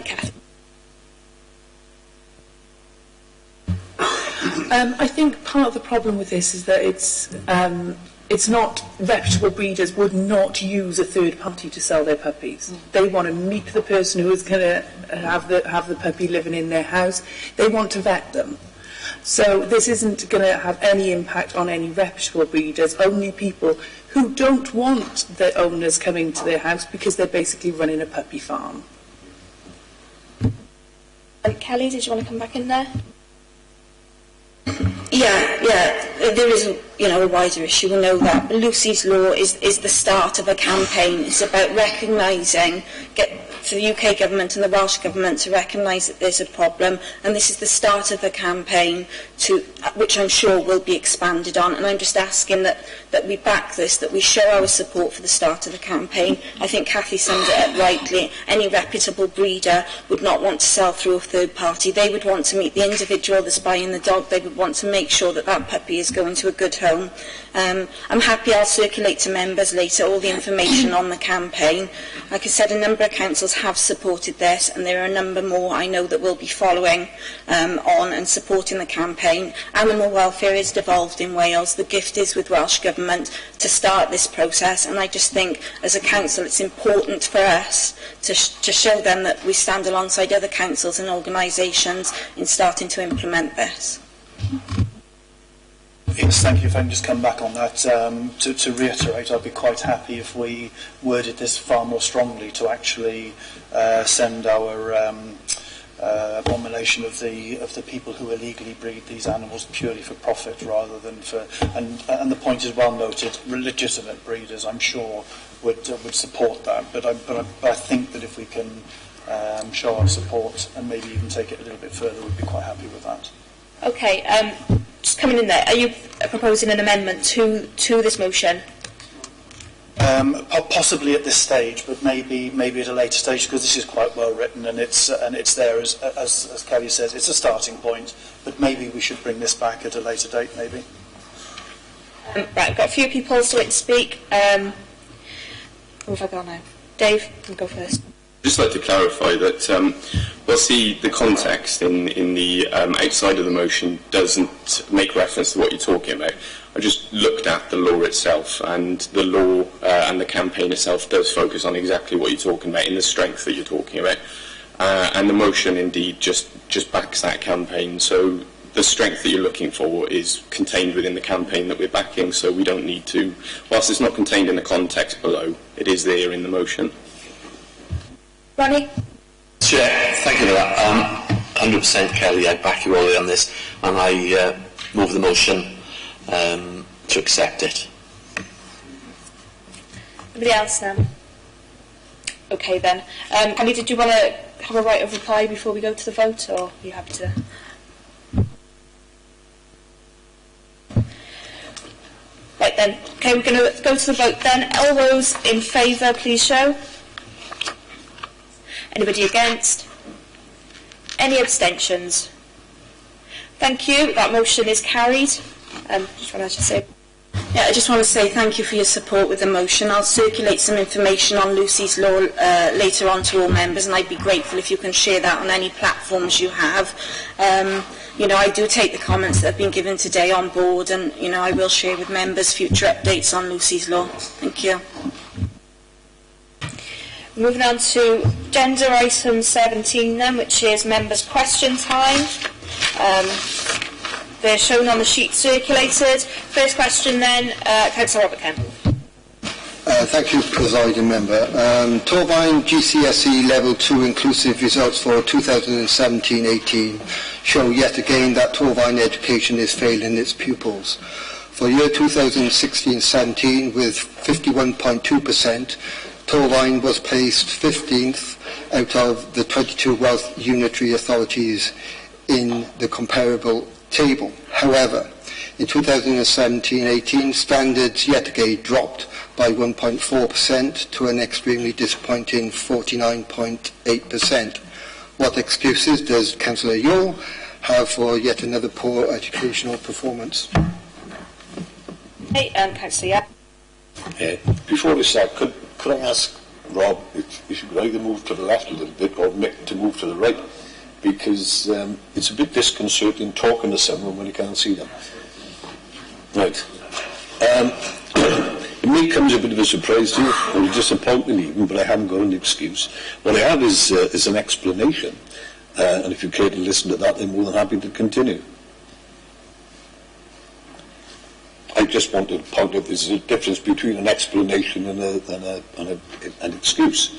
[SPEAKER 9] Kath.
[SPEAKER 7] I think part of the problem with this is that it's not, reputable breeders would not use a third party to sell their puppies. They want to meet the person who is going to have the puppy living in their house. They want to vet them. So this isn't going to have any impact on any reputable breeders, only people who don't want their owners coming to their house because they're basically running a puppy farm.
[SPEAKER 9] Kelly, did you want to come back in there?
[SPEAKER 4] Yeah, there is a wider issue. We know that. But Lucy's Law is the start of a campaign. It's about recognising, for the UK government and the Welsh government to recognise that there's a problem, and this is the start of a campaign which I'm sure will be expanded on. And I'm just asking that we back this, that we show our support for the start of the campaign. I think Cathy summed it up rightly. Any reputable breeder would not want to sell through a third party. They would want to meet the individual that's buying the dog. They would want to make sure that puppy is going to a good home. I'm happy I'll circulate to members later all the information on the campaign. Like I said, a number of councils have supported this, and there are a number more I know that will be following on and supporting the campaign. Animal welfare is devolved in Wales. The gift is with Welsh Government to start this process, and I just think as a council it's important for us to show them that we stand alongside other councils and organisations in starting to implement this.
[SPEAKER 2] Yes, thank you. If I can just come back on that, to reiterate, I'd be quite happy if we worded this far more strongly to actually send our abomination of the people who illegally breed these animals purely for profit rather than for, and the point is well noted, legitimate breeders, I'm sure, would support that. But I think that if we can show our support and maybe even take it a little bit further, we'd be quite happy with that.
[SPEAKER 9] Okay, just coming in there, are you proposing an amendment to this motion?
[SPEAKER 2] Possibly at this stage, but maybe at a later stage, because this is quite well written and it's there as Kelly says, it's a starting point. But maybe we should bring this back at a later date, maybe.
[SPEAKER 9] Right, I've got a few people still to speak. Who have I got now? Dave, you go first.
[SPEAKER 14] I'd just like to clarify that whilst the context in the outside of the motion doesn't make reference to what you're talking about, I just looked at the law itself, and the law and the campaign itself does focus on exactly what you're talking about in the strength that you're talking about. And the motion indeed just backs that campaign. So the strength that you're looking for is contained within the campaign that we're backing, so we don't need to, whilst it's not contained in the context below, it is there in the motion.
[SPEAKER 9] Ronnie?
[SPEAKER 21] Chair, thank you for that. 100% Kelly, I back you all on this, and I move the motion to accept it.
[SPEAKER 9] Anybody else now? Okay then. Kelly, did you want to have a right of reply before we go to the vote, or are you happy to? Right then. Okay, we're going to go to the vote then. All those in favour, please show. Anybody against? Any abstentions? Thank you. That motion is carried. Just wanted to say
[SPEAKER 12] Yeah, I just want to say thank you for your support with the motion. I'll circulate some information on Lucy's Law later on to all members, and I'd be grateful if you can share that on any platforms you have. You know, I do take the comments that have been given today on board, and, you know, I will share with members future updates on Lucy's Law. Thank you.
[SPEAKER 9] Moving on to agenda item 17 then, which is members' question time. They're shown on the sheet circulated. First question then, Councillor Robert Kemp.
[SPEAKER 15] Thank you, Presiding Member. Torvine GCSE Level 2 inclusive results for 2017-18 show yet again that Torvine education is failing its pupils. For year 2016-17, with 51.2%, Torvine was placed 15th out of the 22 Wealth Unitary authorities in the comparable table. However, in 2017-18, standards yet again dropped by 1.4% to an extremely disappointing 49.8%. What excuses does Councillor Yule have for yet another poor educational performance?
[SPEAKER 9] Hey, Councillor
[SPEAKER 13] Before we start, could I ask Rob if you could either move to the left a little bit or to move to the right, because it's a bit disconcerting talking to someone when you can't see them. Right. It may come as a bit of a surprise to you, or a disappointment even, but I haven't got an excuse. What I have is an explanation, and if you care to listen to that, I'm more than happy to continue. I just want to point out there's a difference between an explanation and an excuse.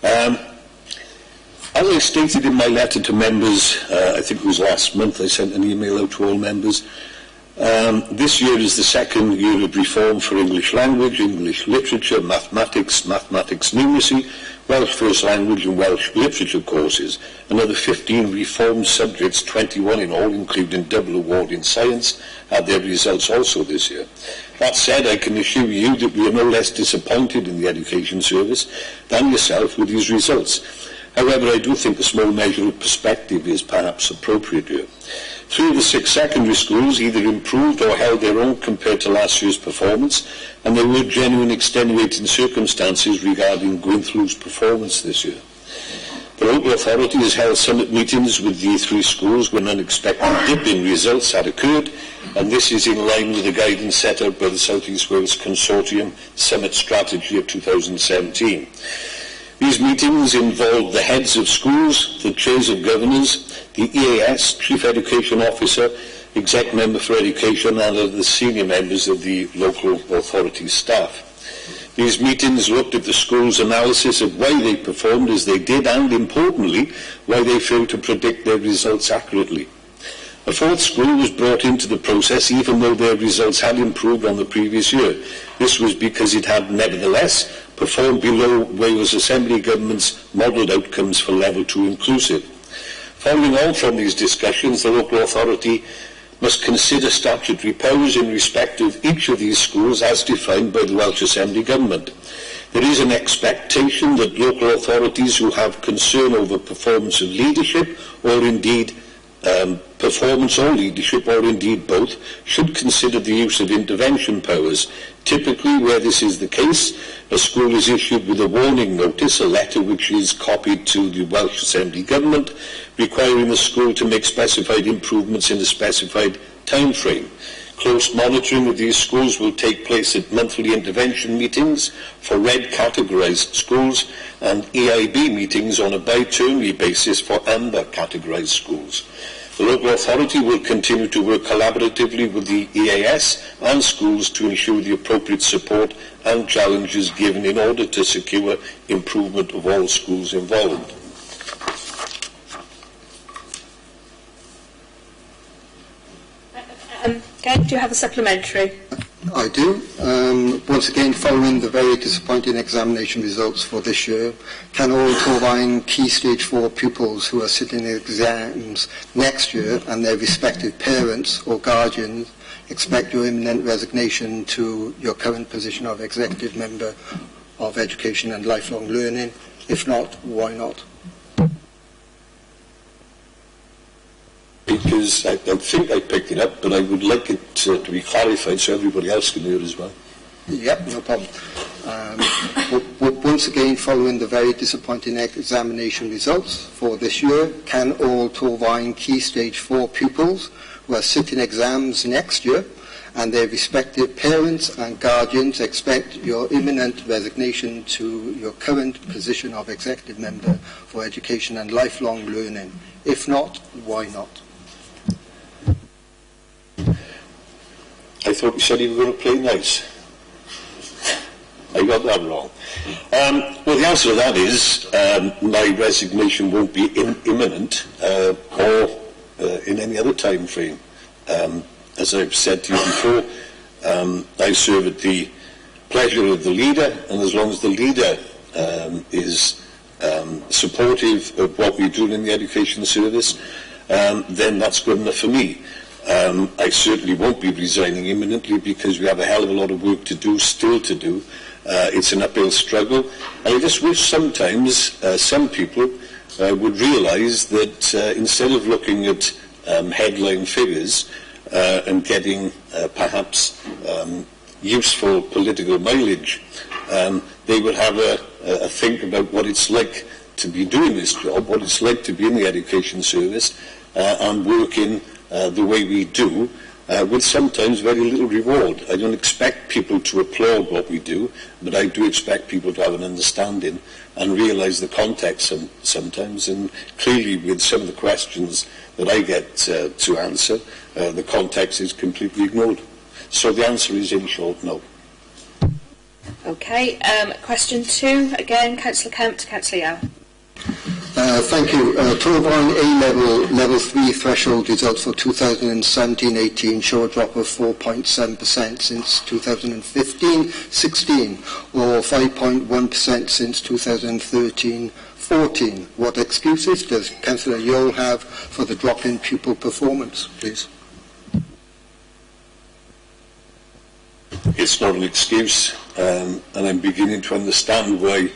[SPEAKER 13] As I stated in my letter to members, I think it was last month, I sent an email out to all members. This year is the second year of reform for English language, English literature, mathematics numeracy, Welsh first language and Welsh literature courses. Another 15 reformed subjects, 21 in all, including double award in science, had their results also this year. That said, I can assure you that we are no less disappointed in the education service than yourself with these results. However, I do think a small measure of perspective is perhaps appropriate here. 3 of the 6 secondary schools either improved or held their own compared to last year's performance, and there were genuine extenuating circumstances regarding Gwynthlu's performance this year. The local authority has held summit meetings with the 3 schools when an unexpected dip in results had occurred, and this is in line with the guidance set out by the South East Wales Consortium Summit Strategy of 2017. These meetings involved the heads of schools, the chairs of governors, the EAS, Chief Education Officer, Exec Member for Education, and the senior members of the local authority staff. These meetings looked at the school's analysis of why they performed as they did, and importantly, why they failed to predict their results accurately. A 4th school was brought into the process even though their results had improved on the previous year. This was because it had nevertheless performed below Wales Assembly Government's modelled outcomes for Level 2 inclusive. Following on from these discussions, the local authority must consider statutory powers in respect of each of these schools as defined by the Welsh Assembly Government. There is an expectation that local authorities who have concern over performance of leadership or indeed performance or leadership, or indeed both, should consider the use of intervention powers. Typically, where this is the case, a school is issued with a warning notice, a letter which is copied to the Welsh Assembly Government, requiring the school to make specified improvements in a specified time frame. Close monitoring of these schools will take place at monthly intervention meetings for red categorised schools and EIB meetings on a bi-termly basis for amber categorised schools. The local authority will continue to work collaboratively with the EAS and schools to ensure the appropriate support and challenges given in order to secure improvement of all schools involved.
[SPEAKER 9] Ken, do you have a supplementary?
[SPEAKER 15] I do. Once again, following the very disappointing examination results for this year, can all Torvine Key Stage 4 pupils who are sitting in exams next year and their respective parents or guardians expect your imminent resignation to your current position of Executive Member of Education and Lifelong Learning? If not, why not?
[SPEAKER 13] Could because I think I picked it up, but I would like it to be clarified so everybody else can hear as well.
[SPEAKER 15] Yep, no problem. Once again, following the very disappointing examination results for this year, can all Torvine Key Stage 4 pupils who are sitting exams next year and their respective parents and guardians expect your imminent resignation to your current position of Executive Member for Education and Lifelong Learning? If not, why not?
[SPEAKER 13] I thought you said you were going to play nice. I got that wrong. Well, the answer to that is my resignation won't be imminent or in any other time frame. As I've said to you before, I serve at the pleasure of the leader, and as long as the leader is supportive of what we do in the education service, then that's good enough for me. I certainly won't be resigning imminently because we have a hell of a lot of work to do, still to do. It's an uphill struggle. And I just wish sometimes some people would realise that instead of looking at headline figures and getting perhaps useful political mileage, they would have a think about what it's like to be doing this job, what it's like to be in the education service and working the way we do, with sometimes very little reward. I don't expect people to applaud what we do, but I do expect people to have an understanding and realise the context sometimes. And clearly, with some of the questions that I get to answer, the context is completely ignored. So the answer is, in short, no.
[SPEAKER 9] Okay. Question 2, again, Councillor Kemp to Councillor Yao.
[SPEAKER 15] Thank you. Torvine A-level, level 3 threshold results for 2017-18 show a drop of 4.7% since 2015-16, or 5.1% since 2013-14. What excuses does Councillor Yole have for the drop in pupil performance, please?
[SPEAKER 13] It's not an excuse, and I'm beginning to understand why,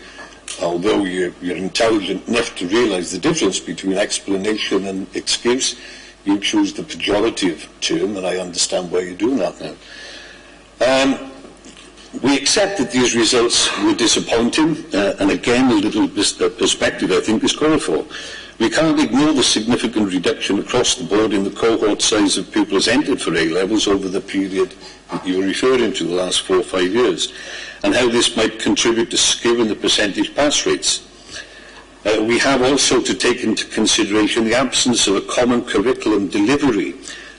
[SPEAKER 13] although you're intelligent enough to realise the difference between explanation and excuse, you choose the pejorative term, and I understand why you're doing that now. We accept that these results were disappointing, and again, a little perspective I think is called for. We can't ignore the significant reduction across the board in the cohort size of pupils entered for A-levels over the period that you're referring to, the last 4 or 5 years, and how this might contribute to skew in the percentage pass rates. We have also to take into consideration the absence of a common curriculum delivery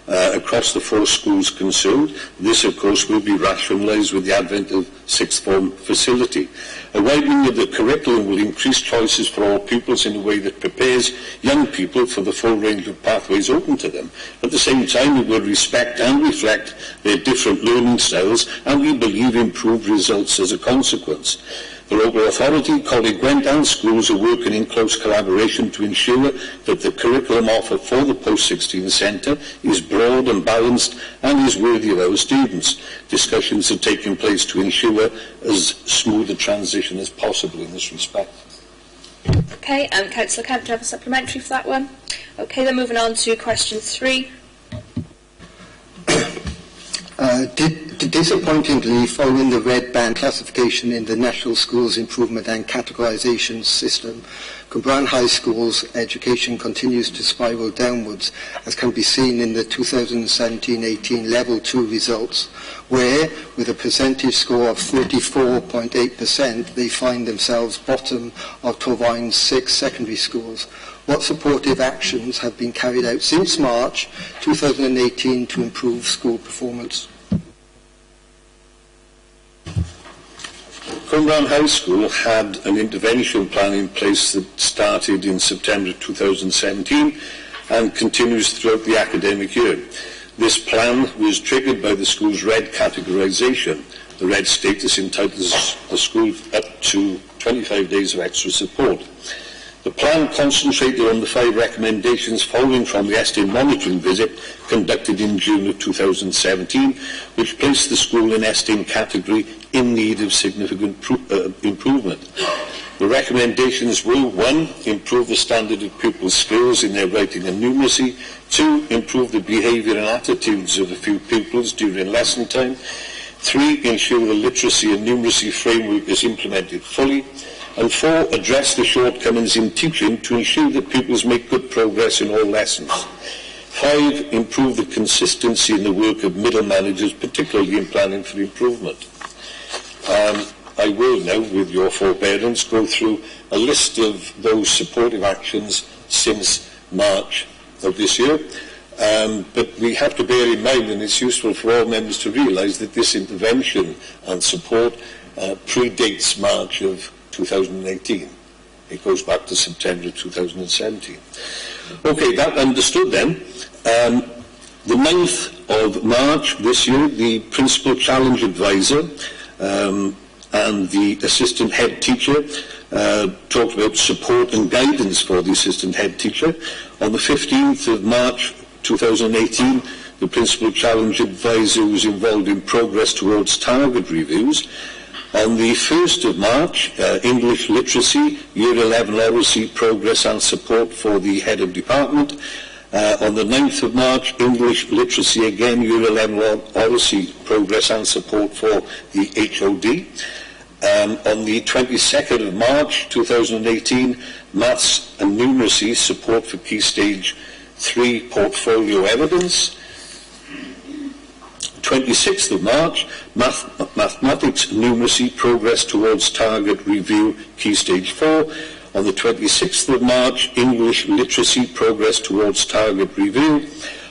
[SPEAKER 13] across the 4 schools concerned. This, of course, will be rationalised with the advent of sixth form facility. A widening of the curriculum will increase choices for all pupils in a way that prepares young people for the full range of pathways open to them. At the same time, it will respect and reflect their different learning styles, and we believe improve results as a consequence. The local authority, Coleg Gwent and schools are working in close collaboration to ensure that the curriculum offered for the post-16 centre is broad and balanced and is worthy of our students. Discussions are taking place to ensure as smooth a transition as possible in this respect.
[SPEAKER 9] Okay, Councillor Kemp, do you have a supplementary for that one? Okay, then moving on to question 3.
[SPEAKER 15] Disappointingly, following the red band classification in the National Schools Improvement and Categorisation System, Cwmbran High School's education continues to spiral downwards, as can be seen in the 2017-18 Level 2 results, where, with a percentage score of 34.8%, they find themselves bottom of Torvine's 6 secondary schools. What supportive actions have been carried out since March 2018 to improve school performance?
[SPEAKER 13] Cwmbran High School had an intervention plan in place that started in September 2017 and continues throughout the academic year. This plan was triggered by the school's red categorisation. The red status entitles the school up to 25 days of extra support. The plan concentrated on the 5 recommendations following from the Estin monitoring visit conducted in June of 2017, which placed the school in Estin category in need of significant improvement. The recommendations were: 1, improve the standard of pupils' skills in their writing and numeracy; 2, improve the behaviour and attitudes of a few pupils during lesson time; 3, ensure the literacy and numeracy framework is implemented fully; and 4, address the shortcomings in teaching to ensure that pupils make good progress in all lessons; 5, improve the consistency in the work of middle managers, particularly in planning for improvement. I will now, with your forbearance, go through a list of those supportive actions since March of this year. But we have to bear in mind, and it's useful for all members to realise, that this intervention and support predates March of 2018. It goes back to September 2017. Okay, that understood then. The 9th of March this year, the Principal Challenge Advisor and the Assistant Head Teacher talked about support and guidance for the Assistant Head Teacher. On the 15th of March 2018, the Principal Challenge Advisor was involved in progress towards target reviews. On the 1st of March, English Literacy, Year 11 Literacy Progress and Support for the Head of Department. On the 9th of March, English Literacy again, Year 11 Literacy Progress and Support for the HOD. On the 22nd of March 2018, Maths and Numeracy Support for Key Stage 3 Portfolio Evidence. 26th of March, Mathematics Numeracy Progress Towards Target Review Key Stage 4. On the 26th of March, English Literacy Progress Towards Target Review.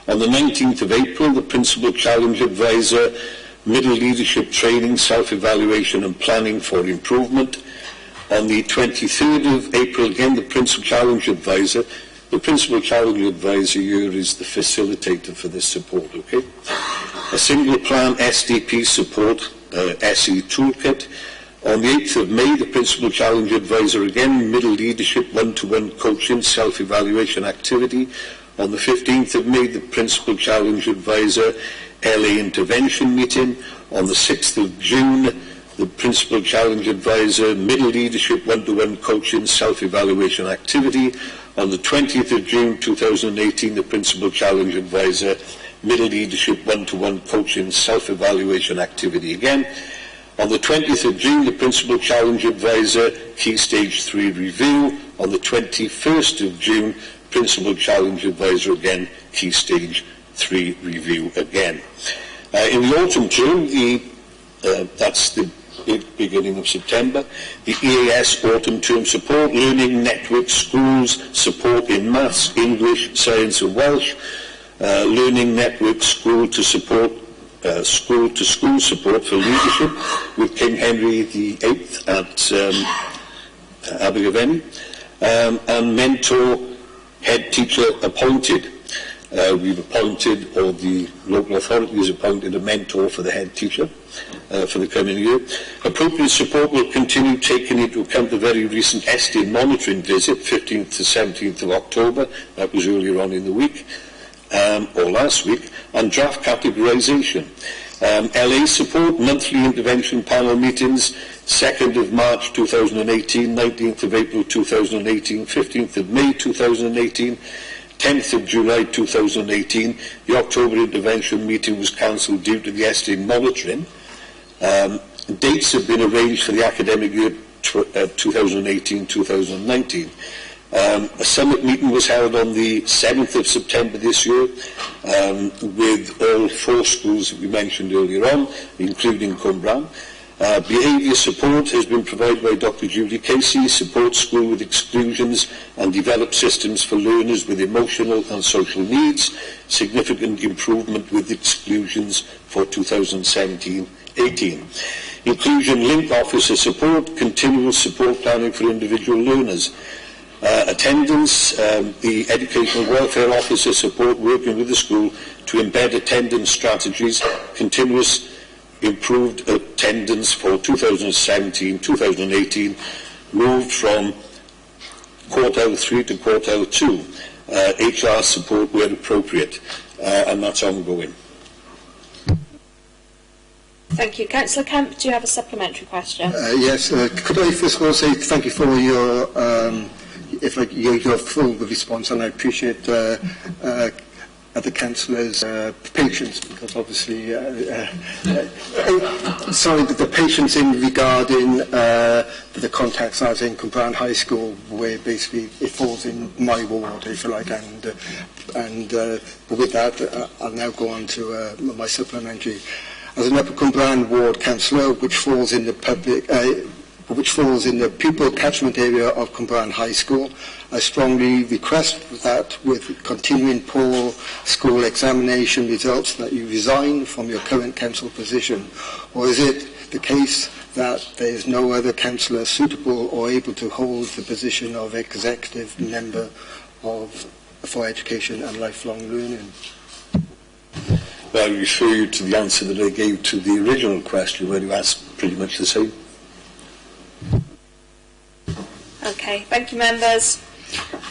[SPEAKER 13] On the 19th of April, the Principal Challenge Advisor, Middle Leadership Training, Self-Evaluation and Planning for Improvement. On the 23rd of April, again, the Principal Challenge Advisor. The Principal Challenge Advisor here is the facilitator for this support, okay? A Single Plan SDP Support, SE Toolkit. On the 8th of May, the Principal Challenge Advisor again, Middle Leadership One-to-One Coaching Self-Evaluation Activity. On the 15th of May, the Principal Challenge Advisor, LA Intervention Meeting. On the 6th of June, the Principal Challenge Advisor, Middle Leadership One-to-One Coaching Self-Evaluation Activity. On the 20th of June 2018, the Principal Challenge Advisor, Middle Leadership One-to-One Coaching Self-Evaluation Activity again. On the 20th of June, the Principal Challenge Advisor, Key Stage 3 Review. On the 21st of June, Principal Challenge Advisor again, Key Stage 3 Review again. In the autumn term, that's the beginning of September, the EAS Autumn Term Support, Learning Network Schools Support in Maths, English, Science and Welsh, Learning Network School to Support School-to-School Support for Leadership with King Henry VIII at Abergavenny, and Mentor Head Teacher appointed. We've appointed, or the local authority has appointed, a mentor for the head teacher for the coming year. Appropriate support will continue, taking into account the very recent ESTIN monitoring visit, 15th to 17th of October, that was earlier on in the week, or last week, and draft categorisation. LA support, monthly intervention panel meetings, 2nd of March 2018, 19th of April 2018, 15th of May 2018, 10th of July 2018. The October intervention meeting was cancelled due to the ESTIN monitoring. Dates have been arranged for the academic year 2018-2019. A summit meeting was held on the 7th of September this year with all 4 schools that we mentioned earlier on, including Cwmbran. Behaviour support has been provided by Dr. Judy Casey, support school with exclusions and develop systems for learners with emotional and social needs, significant improvement with exclusions for 2017-18. Inclusion link officer support, continual support planning for individual learners. Attendance, the educational welfare officer support working with the school to embed attendance strategies, continuous improved attendance for 2017-2018, moved from quartile 3 to quartile 2, HR support where appropriate, and that's ongoing.
[SPEAKER 9] Thank you. Councillor Kemp, do you have a supplementary question?
[SPEAKER 15] Yes. Could I first of all say thank you for your full response, and I appreciate the councillor's patience, because obviously, the patience in regarding the contacts as in Cwmbran High School, where basically it falls in my ward, if you like, and with that, I'll now go on to my supplementary. As an Upper Cwmbran ward councillor, which falls in the pupil catchment area of Cwmbran High School, I strongly request that with continuing poor school examination results that you resign from your current council position. Or is it the case that there is no other councillor suitable or able to hold the position of executive member for education and lifelong learning?
[SPEAKER 13] Well, I refer you to the answer that I gave to the original question, where you asked pretty much the same.
[SPEAKER 9] Okay, thank you, members.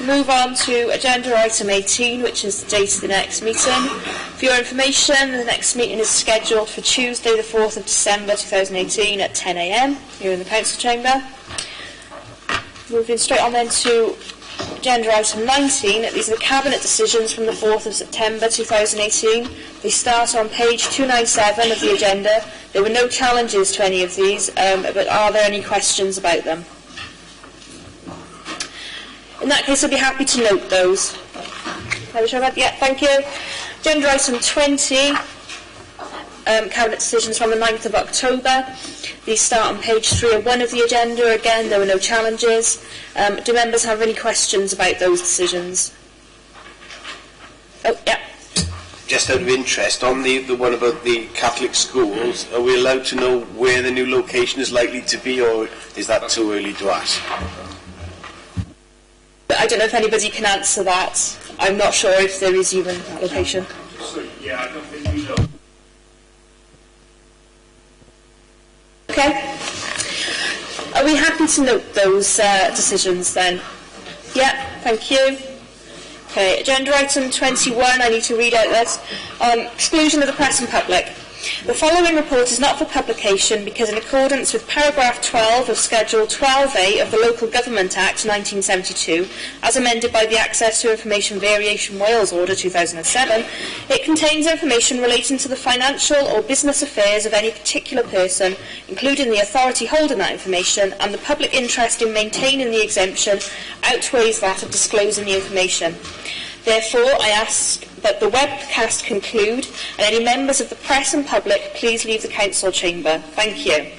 [SPEAKER 9] Move on to agenda item 18, which is the date of the next meeting. For your information, the next meeting is scheduled for Tuesday, the 4th of December 2018 at 10 a.m. here in the council chamber. Moving straight on then to agenda item 19. These are the cabinet decisions from the 4th of September 2018. They start on page 297 of the agenda. There were no challenges to any of these, but are there any questions about them? In that case, I'd be happy to note those. Yeah, thank you. Agenda item 20, cabinet decisions from the 9th of October. These start on page 301 of the agenda. Again, there were no challenges. Do members have any questions about those decisions? Oh, yeah.
[SPEAKER 19] Just out of interest, on the one about the Catholic schools, are we allowed to know where the new location is likely to be, or is that too early to ask?
[SPEAKER 9] I don't know if anybody can answer that. I'm not sure if there is even that location.
[SPEAKER 19] Yeah, I don't think we know.
[SPEAKER 9] Okay. Are we happy to note those decisions then? Yeah, thank you. Okay, agenda item 21, I need to read out this. Exclusion of the press and public. The following report is not for publication because in accordance with paragraph 12 of Schedule 12A of the Local Government Act 1972, as amended by the Access to Information Variation Wales Order 2007, it contains information relating to the financial or business affairs of any particular person, including the authority holding that information, and the public interest in maintaining the exemption outweighs that of disclosing the information. Therefore, I ask that the webcast conclude and any members of the press and public please leave the council chamber. Thank you.